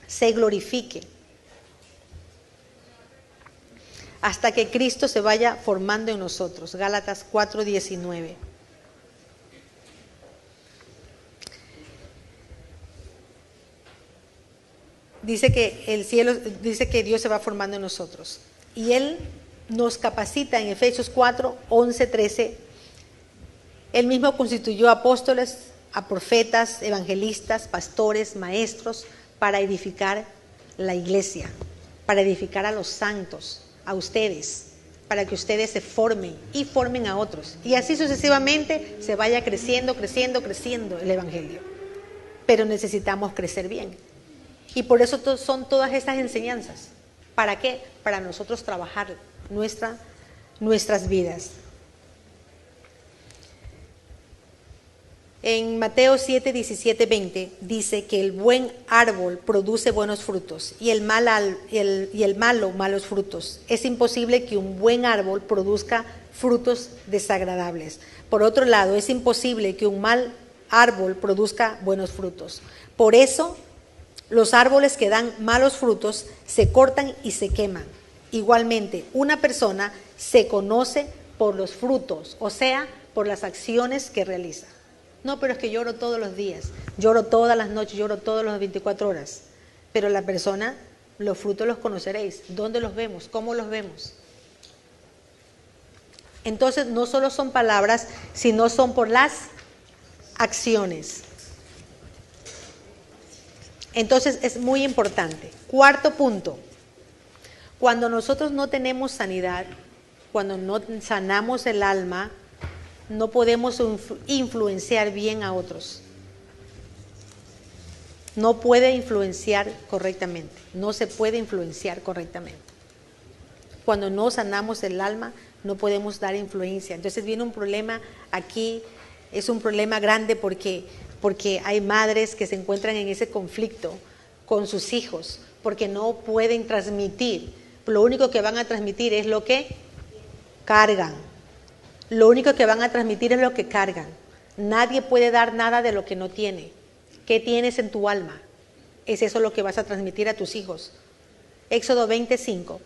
se glorifique. Hasta que Cristo se vaya formando en nosotros. Gálatas 4:19. Dice que el cielo, dice que Dios se va formando en nosotros. Y Él nos capacita en Efesios 4:11-13. Él mismo constituyó apóstoles, a profetas, evangelistas, pastores, maestros, para edificar la iglesia, para edificar a los santos, a ustedes, para que ustedes se formen y formen a otros. Y así sucesivamente se vaya creciendo el evangelio. Pero necesitamos crecer bien. Y por eso son todas estas enseñanzas. ¿Para qué? Para nosotros trabajar nuestras vidas. En Mateo 7:17-20 dice que el buen árbol produce buenos frutos y el malo malos frutos. Es imposible que un buen árbol produzca frutos desagradables. Por otro lado, es imposible que un mal árbol produzca buenos frutos. Por eso, los árboles que dan malos frutos se cortan y se queman. Igualmente, una persona se conoce por los frutos, o sea, por las acciones que realiza. No, pero es que lloro todos los días, lloro todas las noches, lloro todas las 24 horas. Pero la persona, los frutos los conoceréis. ¿Dónde los vemos? ¿Cómo los vemos? Entonces, no solo son palabras, sino son por las acciones. Entonces, es muy importante. Cuarto punto. Cuando nosotros no tenemos sanidad, cuando no sanamos el alma, no podemos influenciar bien a otros. No puede influenciar correctamente. No se puede influenciar correctamente. Cuando no sanamos el alma, no podemos dar influencia. Entonces viene un problema aquí, es un problema grande porque hay madres que se encuentran en ese conflicto con sus hijos, porque no pueden transmitir. Lo único que van a transmitir es lo que cargan. Lo único que van a transmitir es lo que cargan. Nadie puede dar nada de lo que no tiene. ¿Qué tienes en tu alma? Es eso lo que vas a transmitir a tus hijos. Éxodo 20:5.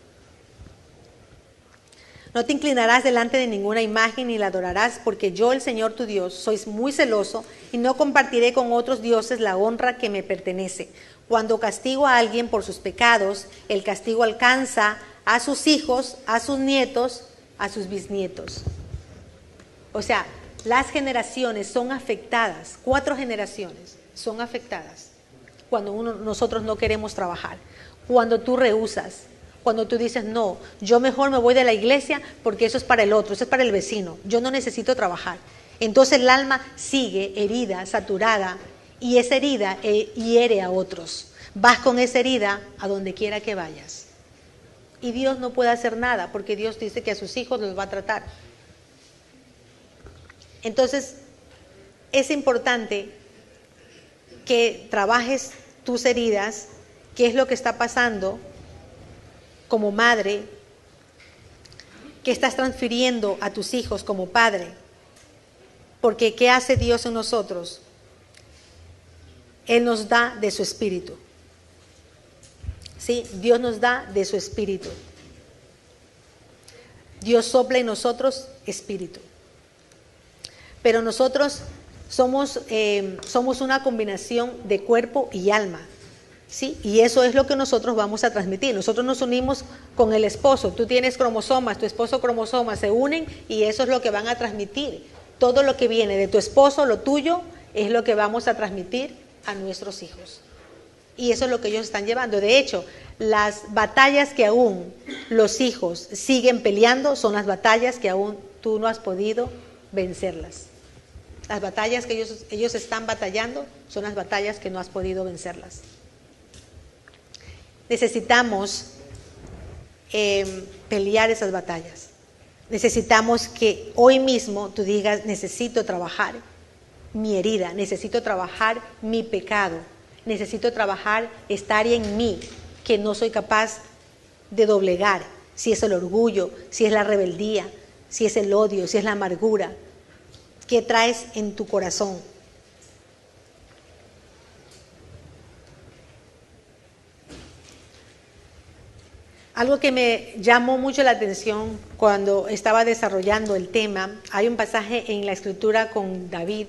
No te inclinarás delante de ninguna imagen ni la adorarás, porque yo, el Señor tu Dios, sois muy celoso y no compartiré con otros dioses la honra que me pertenece. Cuando castigo a alguien por sus pecados, el castigo alcanza a sus hijos, a sus nietos, a sus bisnietos. O sea, las generaciones son afectadas, 4 generaciones son afectadas cuando nosotros no queremos trabajar, cuando tú rehusas, cuando tú dices, no, yo mejor me voy de la iglesia porque eso es para el otro, eso es para el vecino, yo no necesito trabajar. Entonces el alma sigue herida, saturada, y esa herida hiere a otros. Vas con esa herida a donde quiera que vayas. Y Dios no puede hacer nada porque Dios dice que a sus hijos los va a tratar. Entonces, es importante que trabajes tus heridas, qué es lo que está pasando como madre, qué estás transfiriendo a tus hijos como padre. Porque ¿qué hace Dios en nosotros? Él nos da de su espíritu. ¿Sí? Dios nos da de su espíritu. Dios sopla en nosotros espíritu. Pero nosotros somos una combinación de cuerpo y alma. ¿sí? Y eso es lo que nosotros vamos a transmitir. Nosotros nos unimos con el esposo. Tú tienes cromosomas, tu esposo cromosomas, se unen y eso es lo que van a transmitir. Todo lo que viene de tu esposo, lo tuyo, es lo que vamos a transmitir a nuestros hijos. Y eso es lo que ellos están llevando. De hecho, las batallas que aún los hijos siguen peleando son las batallas que aún tú no has podido vencerlas. Las batallas que ellos están batallando son las batallas que no has podido vencerlas. Necesitamos pelear esas batallas. Necesitamos que hoy mismo tú digas, necesito trabajar mi herida, necesito trabajar mi pecado, necesito trabajar esta área en mí que no soy capaz de doblegar, si es el orgullo, si es la rebeldía, si es el odio, si es la amargura. ¿Qué traes en tu corazón? Algo que me llamó mucho la atención cuando estaba desarrollando el tema, hay un pasaje en la Escritura con David.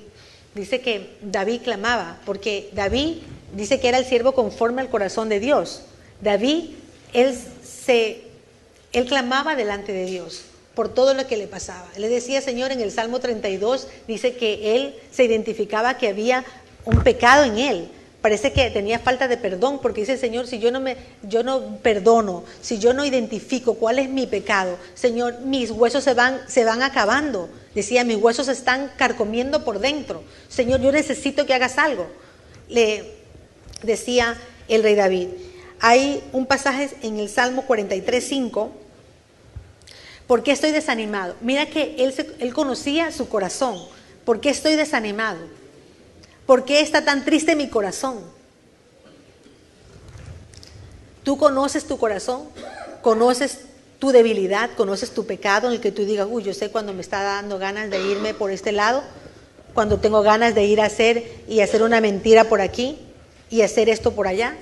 Dice que David clamaba, porque David dice que era el siervo conforme al corazón de Dios. David, él clamaba delante de Dios por todo lo que le pasaba. Le decía, Señor, en el Salmo 32, dice que él se identificaba que había un pecado en él. Parece que tenía falta de perdón, porque dice, Señor, si yo no perdono, si yo no identifico cuál es mi pecado, Señor, mis huesos se van acabando. Decía, mis huesos se están carcomiendo por dentro. Señor, yo necesito que hagas algo. Le decía el rey David. Hay un pasaje en el Salmo 43:5. ¿Por qué estoy desanimado? Mira que él conocía su corazón. ¿Por qué estoy desanimado? ¿Por qué está tan triste mi corazón? Tú conoces tu corazón, conoces tu debilidad, conoces tu pecado en el que tú digas, uy, yo sé cuando me está dando ganas de irme por este lado, cuando tengo ganas de ir a hacer una mentira por aquí y hacer esto por allá.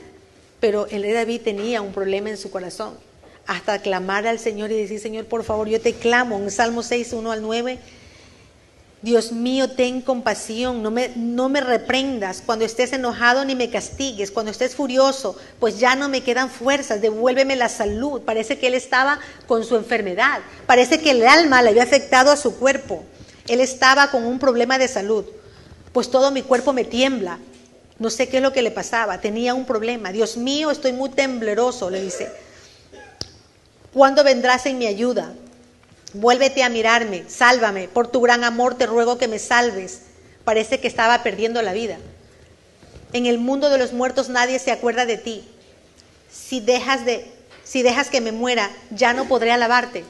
Pero el rey David tenía un problema en su corazón, hasta clamar al Señor y decir, Señor, por favor, yo te clamo. En Salmo 6:1-9, Dios mío, ten compasión, no me reprendas cuando estés enojado, ni me castigues cuando estés furioso, pues ya no me quedan fuerzas, devuélveme la salud. Parece que él estaba con su enfermedad, parece que el alma le había afectado a su cuerpo, él estaba con un problema de salud, pues todo mi cuerpo me tiembla, no sé qué es lo que le pasaba, tenía un problema. Dios mío, estoy muy tembloroso, le dice, ¿cuándo vendrás en mi ayuda? Vuélvete a mirarme, sálvame, por tu gran amor te ruego que me salves. Parece que estaba perdiendo la vida. En el mundo de los muertos nadie se acuerda de ti. Si dejas que me muera, ya no podré alabarte.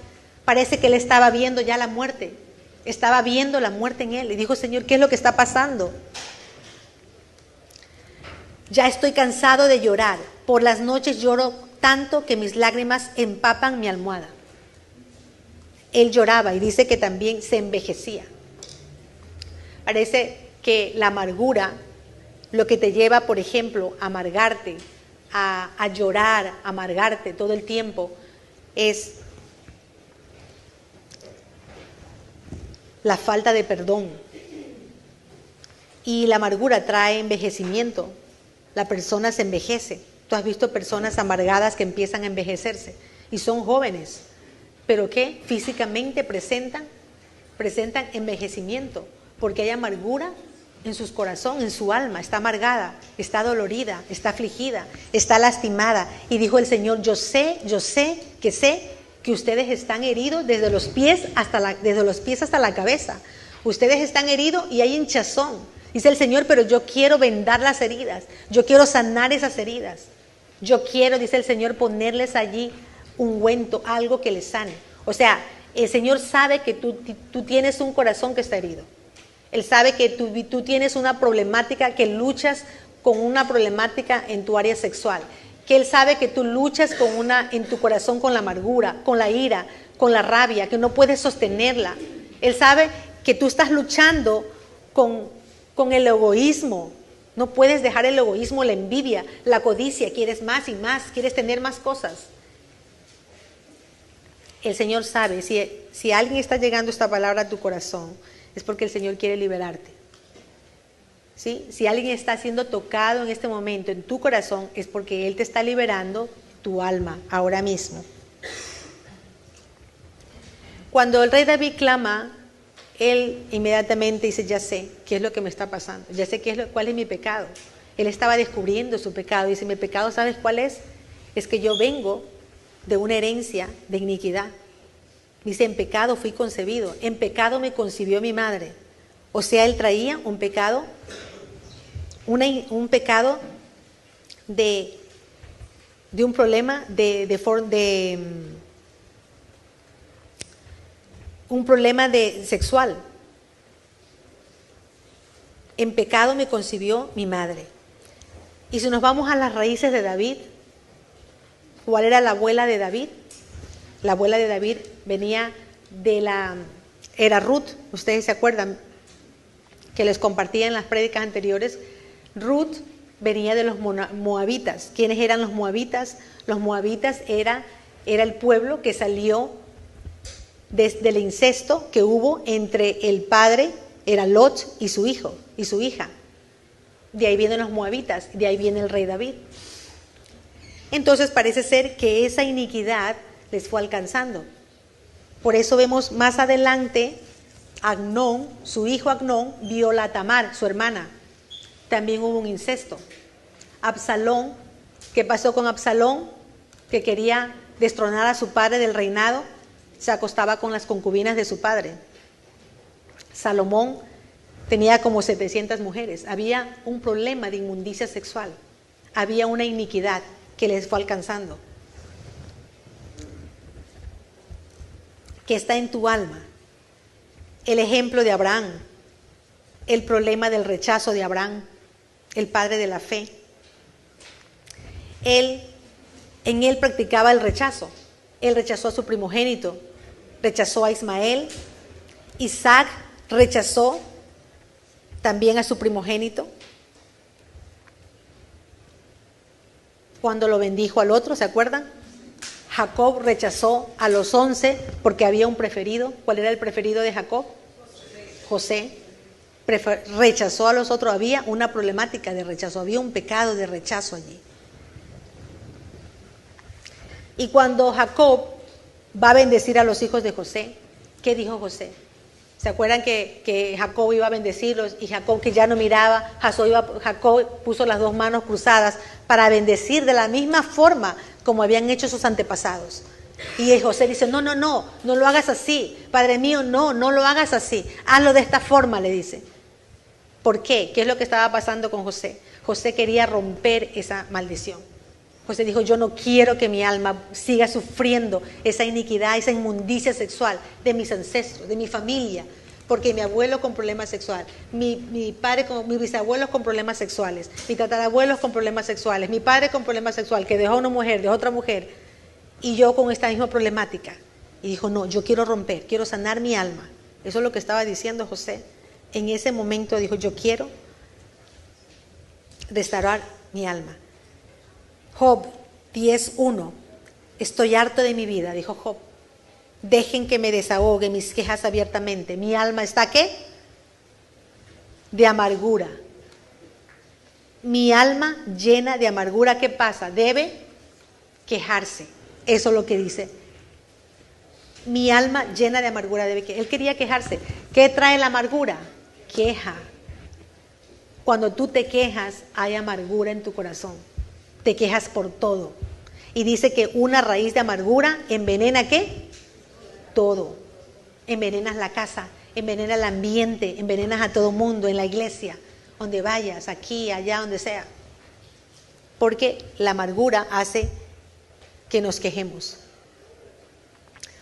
Parece que él estaba viendo ya la muerte. Estaba viendo la muerte en él. Y dijo, Señor, ¿qué es lo que está pasando? Ya estoy cansado de llorar. Por las noches lloro tanto que mis lágrimas empapan mi almohada. Él lloraba y dice que también se envejecía. Parece que la amargura, lo que te lleva, por ejemplo, a amargarte, a llorar, a amargarte todo el tiempo, es la falta de perdón. Y la amargura trae envejecimiento. La persona se envejece. Tú has visto personas amargadas que empiezan a envejecerse y son jóvenes, pero que físicamente presentan envejecimiento, porque hay amargura en su corazón, en su alma, está amargada, está dolorida, está afligida, está lastimada. Y dijo el Señor, yo sé que ustedes están heridos desde los pies hasta la cabeza. Ustedes están heridos y hay hinchazón. Dice el Señor, pero yo quiero vendar las heridas, yo quiero sanar esas heridas. Yo quiero, dice el Señor, ponerles allí ungüento, algo que les sane. O sea, el Señor sabe que tú tienes un corazón que está herido. Él sabe que tú tienes una problemática, que luchas con una problemática en tu área sexual. Que Él sabe que tú luchas en tu corazón con la amargura, con la ira, con la rabia, que no puedes sostenerla. Él sabe que tú estás luchando con el egoísmo. No puedes dejar el egoísmo, la envidia, la codicia. Quieres más y más, quieres tener más cosas. El Señor sabe, si alguien está llegando esta palabra a tu corazón, es porque el Señor quiere liberarte. ¿sí? Si alguien está siendo tocado en este momento en tu corazón, es porque Él te está liberando tu alma ahora mismo. Cuando el rey David clama, él inmediatamente dice, ya sé qué es lo que me está pasando, ya sé cuál es mi pecado. Él estaba descubriendo su pecado. Dice, mi pecado, ¿sabes cuál es? Es que yo vengo de una herencia de iniquidad. Dice, en pecado fui concebido, en pecado me concibió mi madre. O sea, él traía un pecado, un pecado de un problema un problema sexual. En pecado me concibió mi madre. Y si nos vamos a las raíces de David, ¿cuál era la abuela de David? La abuela de David venía era Ruth. Ustedes se acuerdan que les compartía en las prédicas anteriores. Ruth venía de los moabitas. ¿Quiénes eran los moabitas? Los moabitas era el pueblo que salió desde el incesto que hubo entre el padre, era Lot, y su hijo y su hija. De ahí vienen los moabitas, de ahí viene el rey David. Entonces parece ser que esa iniquidad les fue alcanzando. Por eso vemos más adelante, Amnón, su hijo Amnón, viola a Tamar, su hermana. También hubo un incesto. Absalón, ¿qué pasó con Absalón? Que quería destronar a su padre del reinado, se acostaba con las concubinas de su padre. Salomón tenía como 700 mujeres. Había un problema de inmundicia sexual. Había una iniquidad que les fue alcanzando. Que está en tu alma. El ejemplo de Abraham. El problema del rechazo de Abraham, el padre de la fe. En él practicaba el rechazo. Él rechazó a su primogénito, rechazó a Ismael. Isaac rechazó también a su primogénito cuando lo bendijo al otro, ¿se acuerdan? Jacob rechazó a los 11 porque había un preferido. ¿Cuál era el preferido de Jacob? José. Rechazó a los otros. Había una problemática de rechazo, había un pecado de rechazo allí. Y cuando Jacob va a bendecir a los hijos de José, ¿qué dijo José? ¿Se acuerdan que Jacob iba a bendecirlos y Jacob, que ya no miraba, Jacob puso las dos manos cruzadas para bendecir de la misma forma como habían hecho sus antepasados? Y José dice, no lo hagas así, Padre mío, no lo hagas así, hazlo de esta forma, le dice. ¿Por qué? ¿Qué es lo que estaba pasando con José? José quería romper esa maldición. José dijo, yo no quiero que mi alma siga sufriendo esa iniquidad, esa inmundicia sexual de mis ancestros, de mi familia, porque mi abuelo con problemas sexuales, mi padre, mis bisabuelos con problemas sexuales, mi tatarabuelos con problemas sexuales, mi padre con problemas sexuales, que dejó a una mujer, dejó a otra mujer, y yo con esta misma problemática. Y dijo, no, yo quiero romper, quiero sanar mi alma. Eso es lo que estaba diciendo José. En ese momento dijo, yo quiero restaurar mi alma. Job 10:1, estoy harto de mi vida, dijo Job. Dejen que me desahogue mis quejas abiertamente. Mi alma está, ¿qué? De amargura. Mi alma llena de amargura, ¿qué pasa? Debe quejarse. Eso es lo que dice. Mi alma llena de amargura debe quejarse. Él quería quejarse. ¿Qué trae la amargura? Queja. Cuando tú te quejas, hay amargura en tu corazón. Te quejas por todo. Y dice que una raíz de amargura envenena, ¿qué? Todo. Envenenas la casa, envenenas el ambiente, envenenas a todo mundo, en la iglesia, donde vayas, aquí, allá, donde sea. Porque la amargura hace que nos quejemos.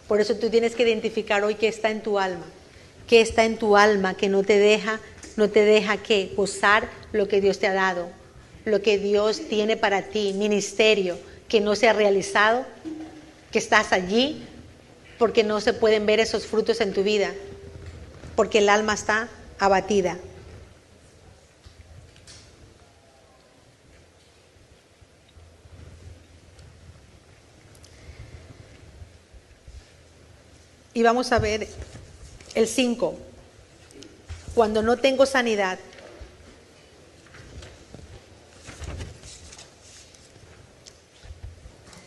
Por eso tú tienes que identificar hoy qué está en tu alma. Qué está en tu alma que no te deja ¿qué? Gozar lo que Dios te ha dado, lo que Dios tiene para ti, ministerio que no se ha realizado, que estás allí porque no se pueden ver esos frutos en tu vida, porque el alma está abatida. Y vamos a ver el 5. Cuando no tengo sanidad,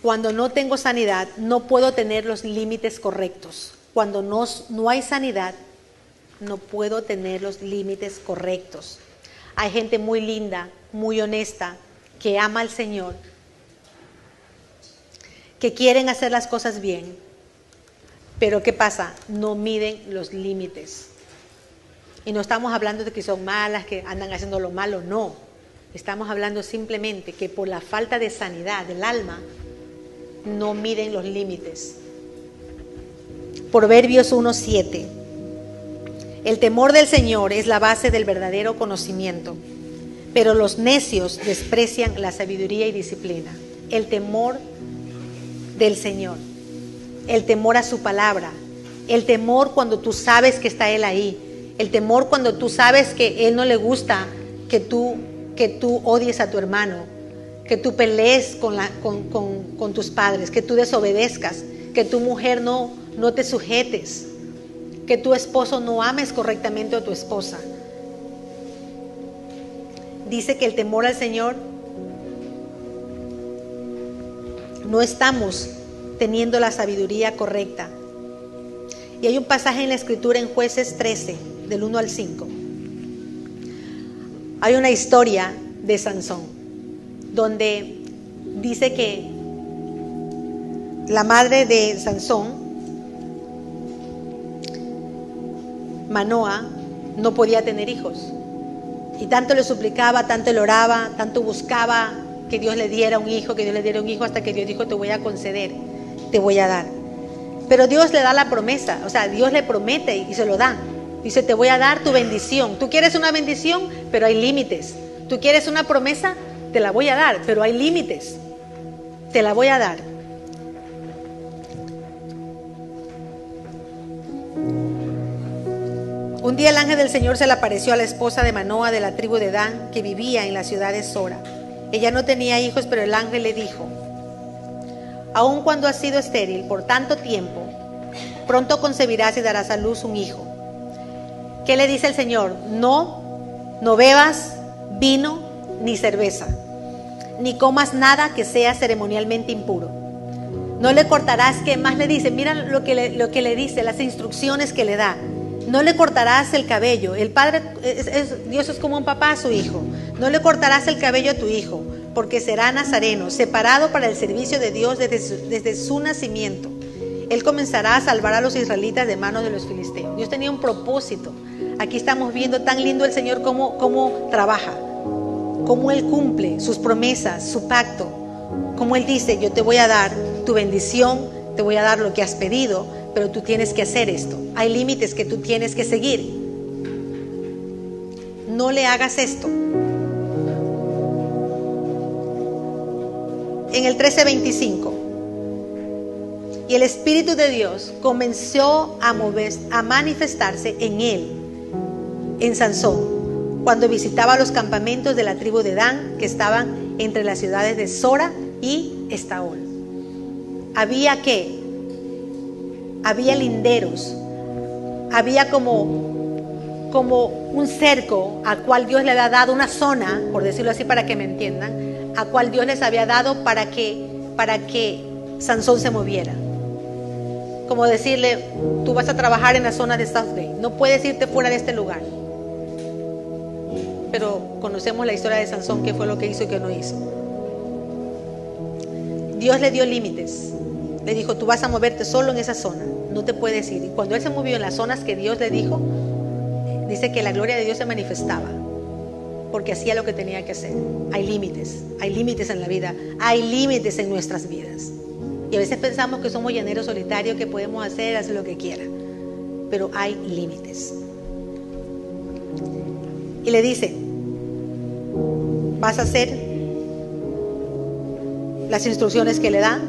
Cuando no tengo sanidad, no puedo tener los límites correctos. Cuando no hay sanidad, no puedo tener los límites correctos. Hay gente muy linda, muy honesta, que ama al Señor, que quieren hacer las cosas bien, pero ¿qué pasa? No miden los límites. Y no estamos hablando de que son malas, que andan haciendo lo malo, no. Estamos hablando simplemente que por la falta de sanidad del alma, no miden los límites. Proverbios 1:7. El temor del Señor es la base del verdadero conocimiento, pero los necios desprecian la sabiduría y disciplina. El temor del Señor, el temor a su palabra, el temor cuando tú sabes que está Él ahí, el temor cuando tú sabes que Él no le gusta que tú odies a tu hermano, que tú pelees con tus padres, que tú desobedezcas, que tu mujer no te sujetes, que tu esposo no ames correctamente a tu esposa. Dice que el temor al Señor, no estamos teniendo la sabiduría correcta. Y hay un pasaje en la Escritura en Jueces 13, del 1 al 5. Hay una historia de Sansón, donde dice que la madre de Sansón, Manoa, no podía tener hijos. Y tanto le suplicaba, tanto le oraba, tanto buscaba que Dios le diera un hijo, que Dios le diera un hijo, hasta que Dios dijo: te voy a conceder, te voy a dar. Pero Dios le da la promesa, o sea, Dios le promete y se lo da. Dice: te voy a dar tu bendición. Tú quieres una bendición, pero hay límites. Tú quieres una promesa, te la voy a dar, pero hay límites. Te la voy a dar. Un día el ángel del Señor se le apareció a la esposa de Manoa de la tribu de Dan, que vivía en la ciudad de Sora. Ella no tenía hijos, pero el ángel le dijo: aun cuando has sido estéril por tanto tiempo, pronto concebirás y darás a luz un hijo. ¿Qué le dice el Señor? No bebas vino ni cerveza, ni comas nada que sea ceremonialmente impuro. No le cortarás. ¿Qué más le dice? Mira lo que le dice, las instrucciones que le da. No le cortarás el cabello. El padre, Dios es como un papá a su hijo. No le cortarás el cabello a tu hijo, porque será nazareno, separado para el servicio de Dios desde su nacimiento. Él comenzará a salvar a los israelitas de manos de los filisteos. Dios tenía un propósito. Aquí estamos viendo tan lindo el Señor cómo trabaja, cómo Él cumple sus promesas, su pacto. Como Él dice: yo te voy a dar tu bendición, te voy a dar lo que has pedido, pero tú tienes que hacer esto. Hay límites que tú tienes que seguir. No le hagas esto. En el 13:25, y el Espíritu de Dios comenzó a manifestarse en él, en Sansón, cuando visitaba los campamentos de la tribu de Dan, que estaban entre las ciudades de Sora y Estaol. Había linderos, había como un cerco al cual Dios le había dado, una zona, por decirlo así para que me entiendan, a cual Dios les había dado para que Sansón se moviera. Como decirle: tú vas a trabajar en la zona de Southgate, no puedes irte fuera de este lugar. Pero conocemos la historia de Sansón, qué fue lo que hizo y qué no hizo. Dios le dio límites. Le dijo: tú vas a moverte solo en esa zona, no te puedes ir. Y cuando él se movió en las zonas que Dios le dijo, dice que la gloria de Dios se manifestaba, porque hacía lo que tenía que hacer. Hay límites en la vida, hay límites en nuestras vidas. Y a veces pensamos que somos llaneros solitarios, que podemos hacer lo que quiera, pero hay límites. Y le dice: vas a hacer las instrucciones que le da.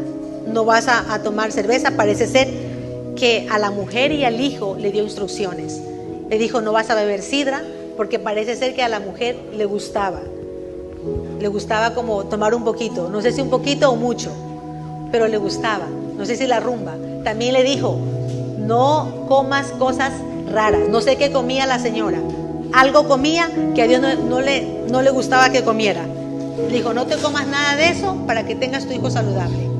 No vas a tomar cerveza. Parece ser que a la mujer y al hijo le dio instrucciones. Le dijo: no vas a beber sidra, porque parece ser que a la mujer le gustaba como tomar un poquito, no sé si un poquito o mucho, pero le gustaba, no sé si la rumba. También le dijo: no comas cosas raras. No sé qué comía la señora, algo comía que a Dios no le gustaba que comiera. Le dijo: no te comas nada de eso para que tengas tu hijo saludable.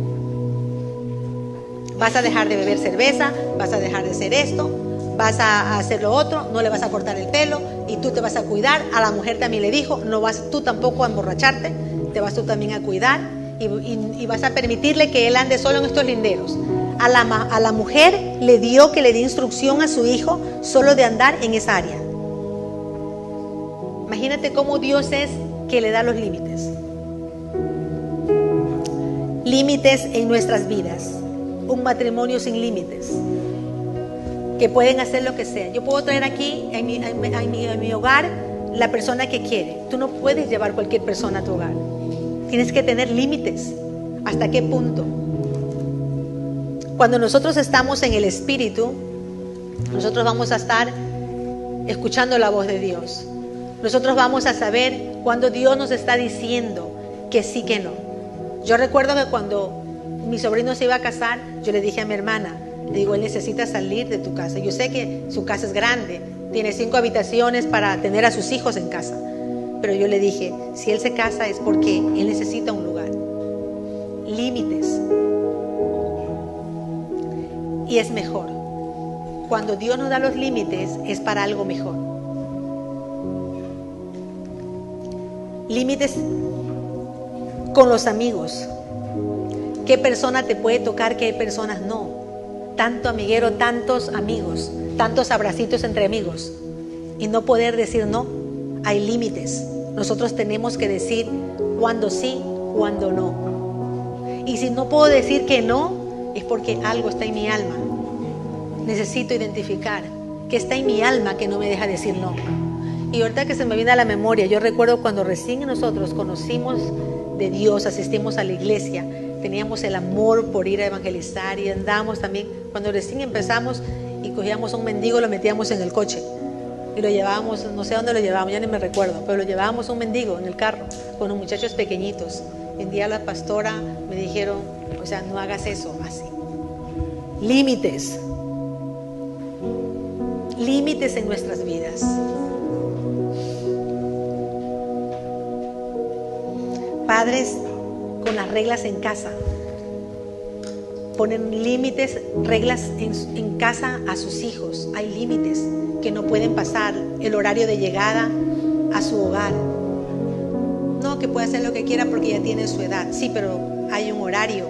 Vas a dejar de beber cerveza, vas a dejar de hacer esto, vas a hacer lo otro, no le vas a cortar el pelo y tú te vas a cuidar. A la mujer también le dijo, no vas tú tampoco a emborracharte, te vas tú también a cuidar y vas a permitirle que él ande solo en estos linderos. A la mujer le dio que le dé instrucción a su hijo solo de andar en esa área. Imagínate cómo Dios es que le da los límites. Límites en nuestras vidas. Un matrimonio sin límites. Que pueden hacer lo que sea. Yo puedo traer aquí en mi hogar la persona que quiere. Tú no puedes llevar cualquier persona a tu hogar. Tienes que tener límites. ¿Hasta qué punto? Cuando nosotros estamos en el Espíritu, nosotros vamos a estar escuchando la voz de Dios. Nosotros vamos a saber cuando Dios nos está diciendo que sí, que no. Yo recuerdo que cuando mi sobrino se iba a casar, yo le dije a mi hermana, le digo, él necesita salir de tu casa. Yo sé que su casa es grande, tiene 5 habitaciones para tener a sus hijos en casa. Pero yo le dije, si él se casa es porque él necesita un lugar. Límites. Y es mejor. Cuando Dios nos da los límites es para algo mejor. Límites con los amigos. ¿Qué persona te puede tocar? ¿Qué personas no? Tanto amiguero, tantos amigos, tantos abracitos entre amigos. Y no poder decir no. Hay límites. Nosotros tenemos que decir cuándo sí, cuándo no. Y si no puedo decir que no, es porque algo está en mi alma. Necesito identificar que está en mi alma que no me deja decir no. Y ahorita que se me viene a la memoria, yo recuerdo cuando recién nosotros conocimos de Dios, asistimos a la iglesia, teníamos el amor por ir a evangelizar y andamos también. Cuando recién empezamos y cogíamos a un mendigo, lo metíamos en el coche y lo llevábamos, no sé dónde lo llevábamos, ya ni me recuerdo, pero lo llevábamos a un mendigo en el carro con los muchachos pequeñitos. Un día la pastora me dijeron, o sea, no hagas eso así. Límites. Límites en nuestras vidas. Padres con las reglas en casa. Ponen límites, reglas en casa a sus hijos. Hay límites que no pueden pasar el horario de llegada a su hogar. No, que puede hacer lo que quiera porque ya tiene su edad. Sí, pero hay un horario.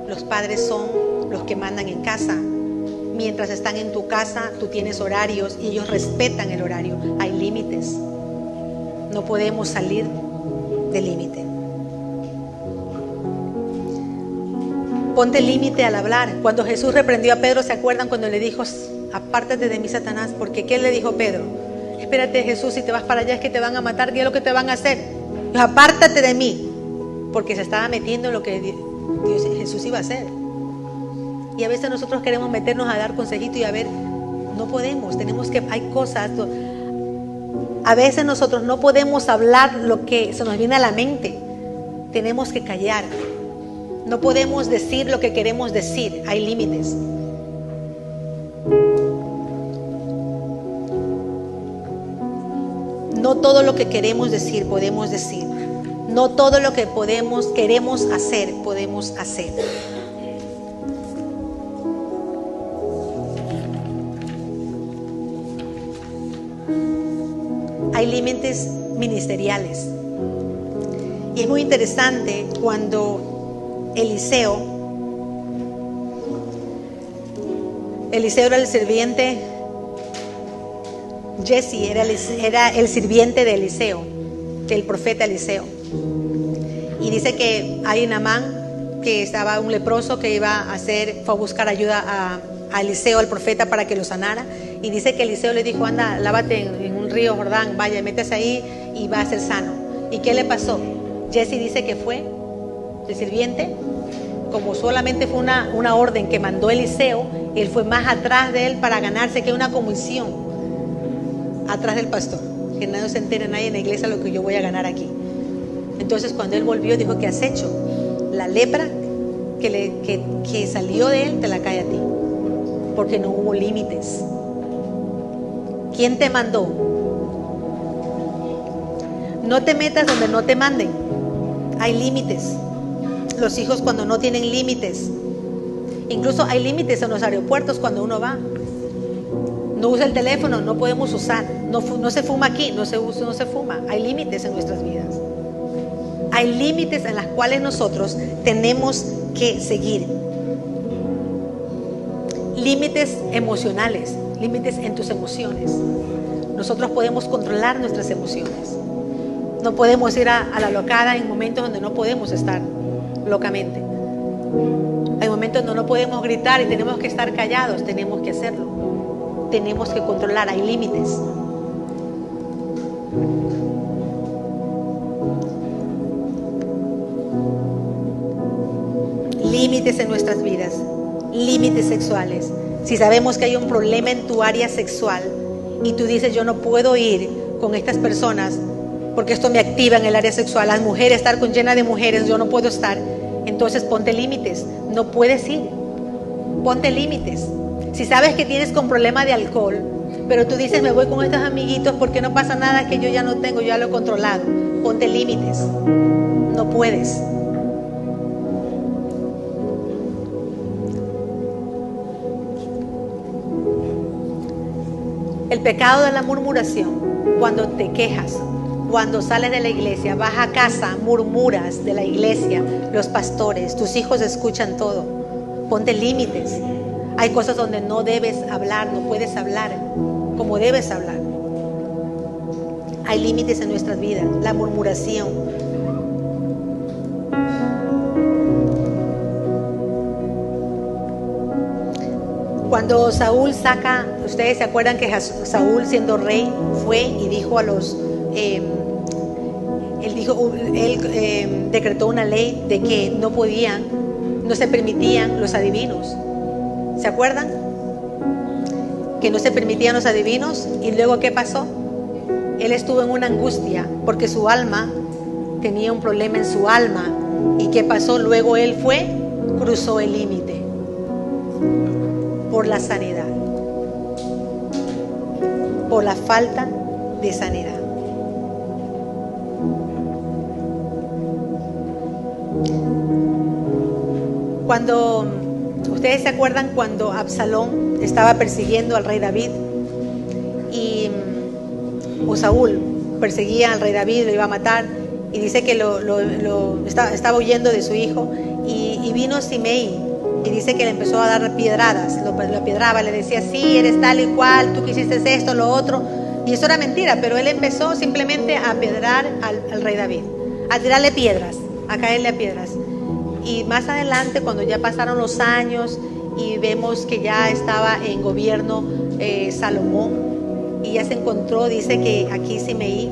Los padres son los que mandan en casa. Mientras están en tu casa, tú tienes horarios y ellos respetan el horario. Hay límites. No podemos salir del límite. Ponte límite al hablar. Cuando Jesús reprendió a Pedro, ¿se acuerdan cuando le dijo, apártate de mí, Satanás? Porque ¿qué le dijo Pedro? Espérate, Jesús, si te vas para allá es que te van a matar, ¿qué es lo que te van a hacer? Apártate de mí. Porque se estaba metiendo en lo que Jesús iba a hacer. Y a veces nosotros queremos meternos a dar consejito y a ver, no podemos, hay cosas. A veces nosotros no podemos hablar lo que se nos viene a la mente. Tenemos que callar. No podemos decir lo que queremos decir. Hay límites. No todo lo que queremos decir podemos decir. No todo lo que queremos hacer podemos hacer. Hay límites ministeriales. Y es muy interesante cuando Eliseo era el sirviente, Jesse era el sirviente de Eliseo, del profeta Eliseo. Y dice que hay Naamán, que estaba un leproso que fue a buscar ayuda a Eliseo, al profeta, para que lo sanara. Y dice que Eliseo le dijo, anda, lávate en un río Jordán, vaya, métese ahí y va a ser sano. ¿Y qué le pasó? Jesse dice que fue el sirviente, como solamente fue una orden que mandó Eliseo, él fue más atrás de él para ganarse que una comisión atrás del pastor, que nadie se entere, nadie en la iglesia, lo que yo voy a ganar aquí. Entonces cuando él volvió dijo, ¿qué has hecho? La lepra que salió de él te la cae a ti, porque no hubo límites. ¿Quién te mandó? No te metas donde no te manden. Hay límites. Los hijos cuando no tienen límites Incluso hay límites en los aeropuertos cuando uno va. No usa el teléfono, no podemos usar. No se fuma aquí, no se fuma. Hay límites en nuestras vidas. Hay límites en los cuales nosotros tenemos que seguir. Límites emocionales, límites en tus emociones. Nosotros podemos controlar nuestras emociones. No podemos ir a la locada en momentos donde no podemos estar locamente. Hay momentos donde no podemos gritar y tenemos que estar callados. Tenemos que hacerlo. Tenemos que controlar. Hay límites. Límites en nuestras vidas. Límites sexuales. Si sabemos que hay un problema en tu área sexual y tú dices, yo no puedo ir con estas personas porque esto me activa en el área sexual, las mujeres, estar llena de mujeres, yo no puedo estar, entonces ponte límites. No puedes ir, ponte límites. Si sabes que tienes con problema de alcohol, pero tú dices, me voy con estos amiguitos porque no pasa nada, que yo ya no tengo, yo ya lo he controlado, ponte límites. No puedes. El pecado de la murmuración, cuando te quejas, cuando sales de la iglesia, vas a casa, murmuras de la iglesia, los pastores, tus hijos escuchan todo. Ponte límites. Hay cosas donde no debes hablar, no puedes hablar como debes hablar. Hay límites en nuestras vidas. La murmuración. Cuando Saúl saca, ustedes se acuerdan que Saúl siendo rey fue y dijo a los, él decretó una ley de que no se permitían los adivinos. ¿Se acuerdan? Que no se permitían los adivinos. Y luego ¿qué pasó? Él estuvo en una angustia porque su alma tenía un problema en su alma. ¿Y qué pasó? Luego él cruzó el límite por la sanidad, por la falta de sanidad. Cuando ustedes se acuerdan cuando Absalón estaba persiguiendo al rey David o Saúl perseguía al rey David, lo iba a matar, y dice que estaba huyendo de su hijo, y vino Simei y dice que le empezó a dar piedradas, lo piedraba, le decía, sí, eres tal y cual, tú quisiste esto, lo otro, y eso era mentira, pero él empezó simplemente a piedrar al rey David, a tirarle piedras, a caerle a piedras. Y más adelante, cuando ya pasaron los años y vemos que ya estaba en gobierno Salomón, y ya se encontró, dice que aquí Simei,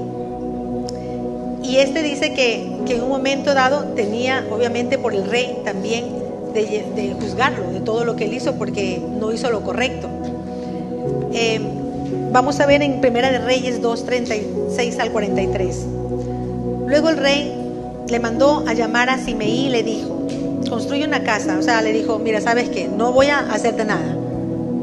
y dice que en un momento dado tenía, obviamente por el rey también, de juzgarlo de todo lo que él hizo porque no hizo lo correcto. Vamos a ver en Primera de Reyes 2, 36 al 43. Luego el rey le mandó a llamar a Simei y le dijo, construye una casa. O sea, le dijo, mira, ¿sabes qué? No voy a hacerte nada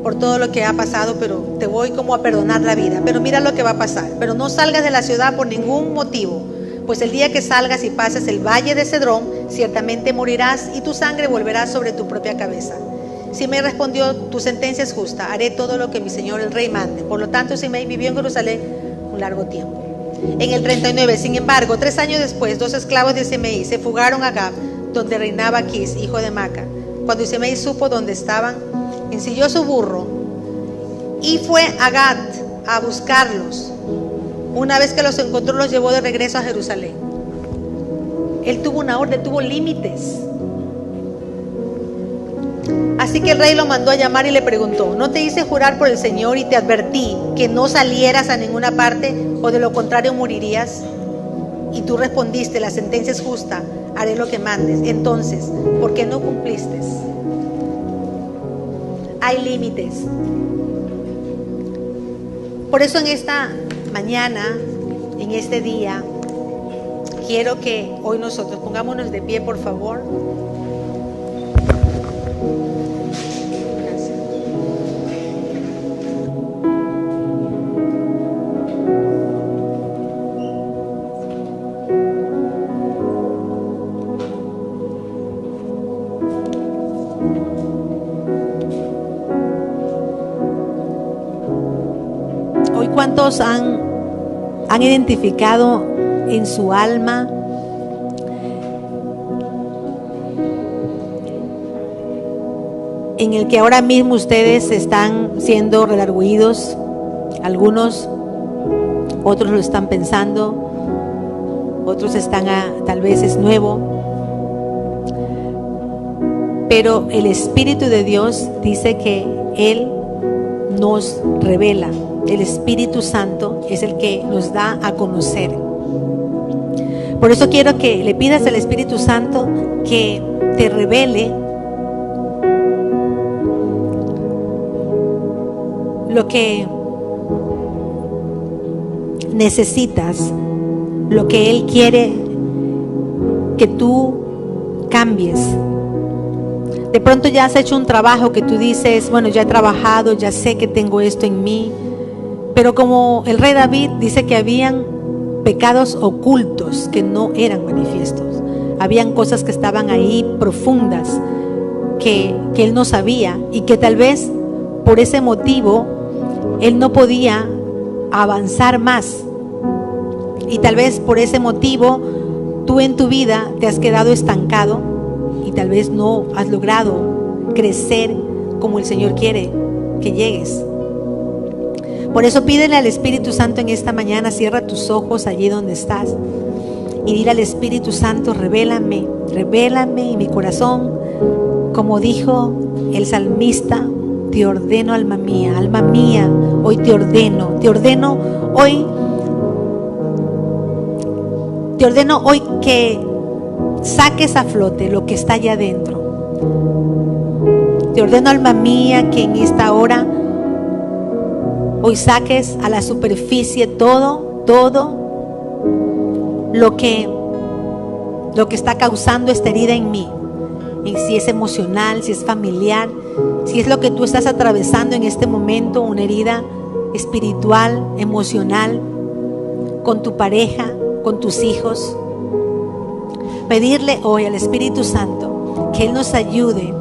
por todo lo que ha pasado, pero te voy como a perdonar la vida. Pero mira lo que va a pasar. Pero no salgas de la ciudad por ningún motivo, pues el día que salgas y pases el valle de Cedrón, ciertamente morirás y tu sangre volverá sobre tu propia cabeza. Simei respondió, tu sentencia es justa, haré todo lo que mi señor el rey mande. Por lo tanto, Simei vivió en Jerusalén un largo tiempo. En el 39, sin embargo, 3 años después, 2 esclavos de Simei se fugaron a Gab, donde reinaba Aquis, hijo de Maca. Cuando Simei supo dónde estaban, ensilló su burro y fue a Gat a buscarlos. Una vez que los encontró, los llevó de regreso a Jerusalén. Él tuvo una orden, tuvo límites. Así que el rey lo mandó a llamar y le preguntó, ¿no te hice jurar por el Señor y te advertí que no salieras a ninguna parte o de lo contrario morirías? Y tú respondiste, la sentencia es justa, haré lo que mandes. Entonces, ¿por qué no cumpliste? Hay límites. Por eso en esta mañana, en este día, quiero que hoy nosotros pongámonos de pie, por favor. Gracias. ¿Cuántos han identificado en su alma en el que ahora mismo ustedes están siendo redarguidos? Algunos, otros lo están pensando, otros están tal vez es nuevo, pero el Espíritu de Dios dice que Él nos revela. El Espíritu Santo es el que nos da a conocer. Por eso quiero que le pidas al Espíritu Santo que te revele lo que necesitas, lo que Él quiere que tú cambies. De pronto ya has hecho un trabajo que tú dices, bueno, ya he trabajado, ya sé que tengo esto en mí, pero como el rey David dice que habían pecados ocultos que no eran manifiestos, habían cosas que estaban ahí profundas que él no sabía, y que tal vez por ese motivo él no podía avanzar más, y tal vez por ese motivo tú en tu vida te has quedado estancado y tal vez no has logrado crecer como el Señor quiere que llegues. Por eso pídele al Espíritu Santo en esta mañana, cierra tus ojos allí donde estás y dile al Espíritu Santo, revélame en mi corazón, como dijo el salmista, te ordeno alma mía, hoy te ordeno hoy que saques a flote lo que está allá adentro. Te ordeno alma mía que en esta hora hoy saques a la superficie todo lo que está causando esta herida en mí. Si es emocional, si es familiar, si es lo que tú estás atravesando en este momento, una herida espiritual, emocional, con tu pareja, con tus hijos. Pedirle hoy al Espíritu Santo que Él nos ayude,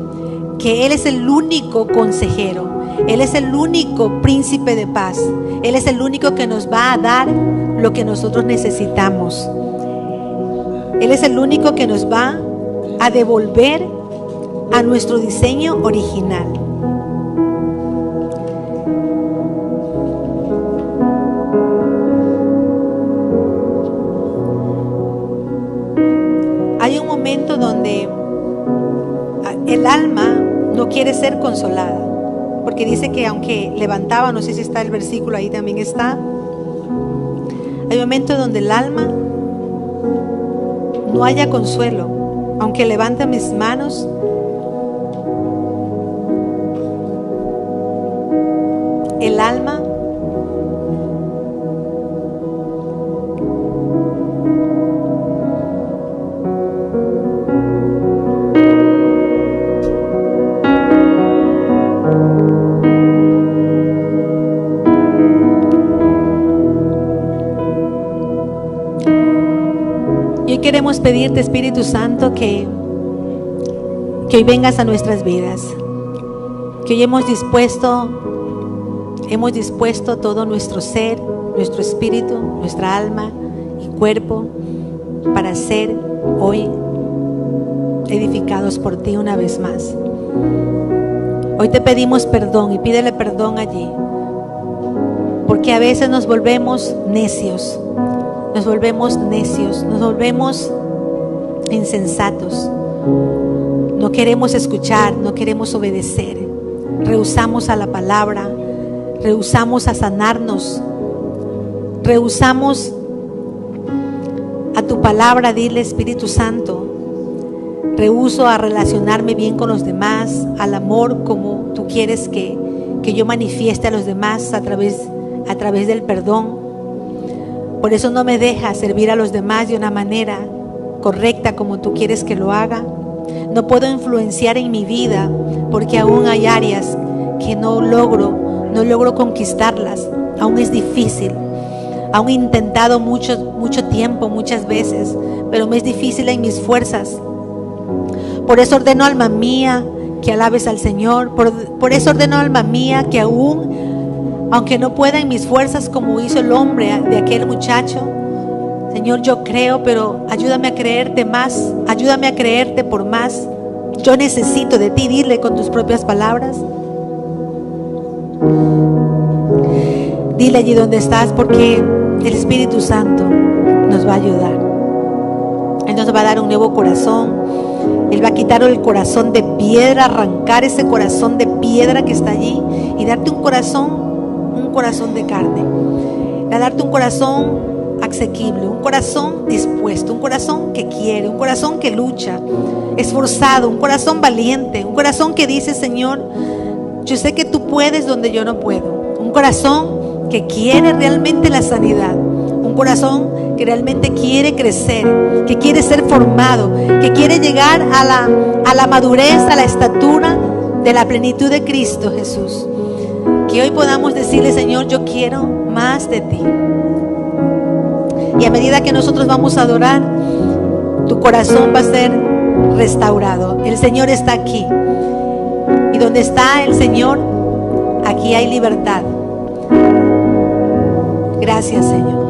que Él es el único consejero, Él es el único príncipe de paz, Él es el único que nos va a dar lo que nosotros necesitamos. Él es el único que nos va a devolver a nuestro diseño original. Hay un momento donde el alma no quiere ser consolada, porque dice que aunque levantaba, no sé si está el versículo ahí, también está, hay un momento donde el alma no haya consuelo, aunque levante mis manos, el alma queremos pedirte, Espíritu Santo, que hoy vengas a nuestras vidas, que hoy hemos dispuesto todo nuestro ser, nuestro espíritu, nuestra alma y cuerpo para ser hoy edificados por ti una vez más. Hoy te pedimos perdón y pídele perdón allí, porque a veces nos volvemos necios, nos volvemos insensatos, no queremos escuchar, no queremos obedecer, rehusamos a la palabra, rehusamos a sanarnos, rehusamos a tu palabra. Dile, Espíritu Santo, rehuso a relacionarme bien con los demás, al amor como tú quieres que yo manifieste a los demás a través del perdón. Por eso no me dejas servir a los demás de una manera correcta como tú quieres que lo haga. No puedo influenciar en mi vida porque aún hay áreas que no logro conquistarlas. Aún es difícil. Aún he intentado mucho tiempo, muchas veces, pero me es difícil en mis fuerzas. Por eso ordeno, alma mía, que alabes al Señor. Por eso ordeno, alma mía, que aún Aunque no pueda en mis fuerzas como hizo el hombre de aquel muchacho, Señor, yo creo, pero ayúdame a creerte más, ayúdame a creerte por más. Yo necesito de ti, dile con tus propias palabras. Dile allí donde estás, porque el Espíritu Santo nos va a ayudar. Él nos va a dar un nuevo corazón. Él va a quitar el corazón de piedra, arrancar ese corazón de piedra que está allí y darte un corazón de carne. Va a darte un corazón asequible, un corazón dispuesto, un corazón que quiere, un corazón que lucha, esforzado, un corazón valiente, un corazón que dice: Señor, yo sé que tú puedes donde yo no puedo. Un corazón que quiere realmente la sanidad, un corazón que realmente quiere crecer, que quiere ser formado, que quiere llegar a la madurez, a la estatura de la plenitud de Cristo Jesús. Que hoy podamos decirle: Señor, yo quiero más de ti. Y a medida que nosotros vamos a adorar, tu corazón va a ser restaurado. El Señor está aquí. Y donde está el Señor, aquí hay libertad. Gracias, Señor.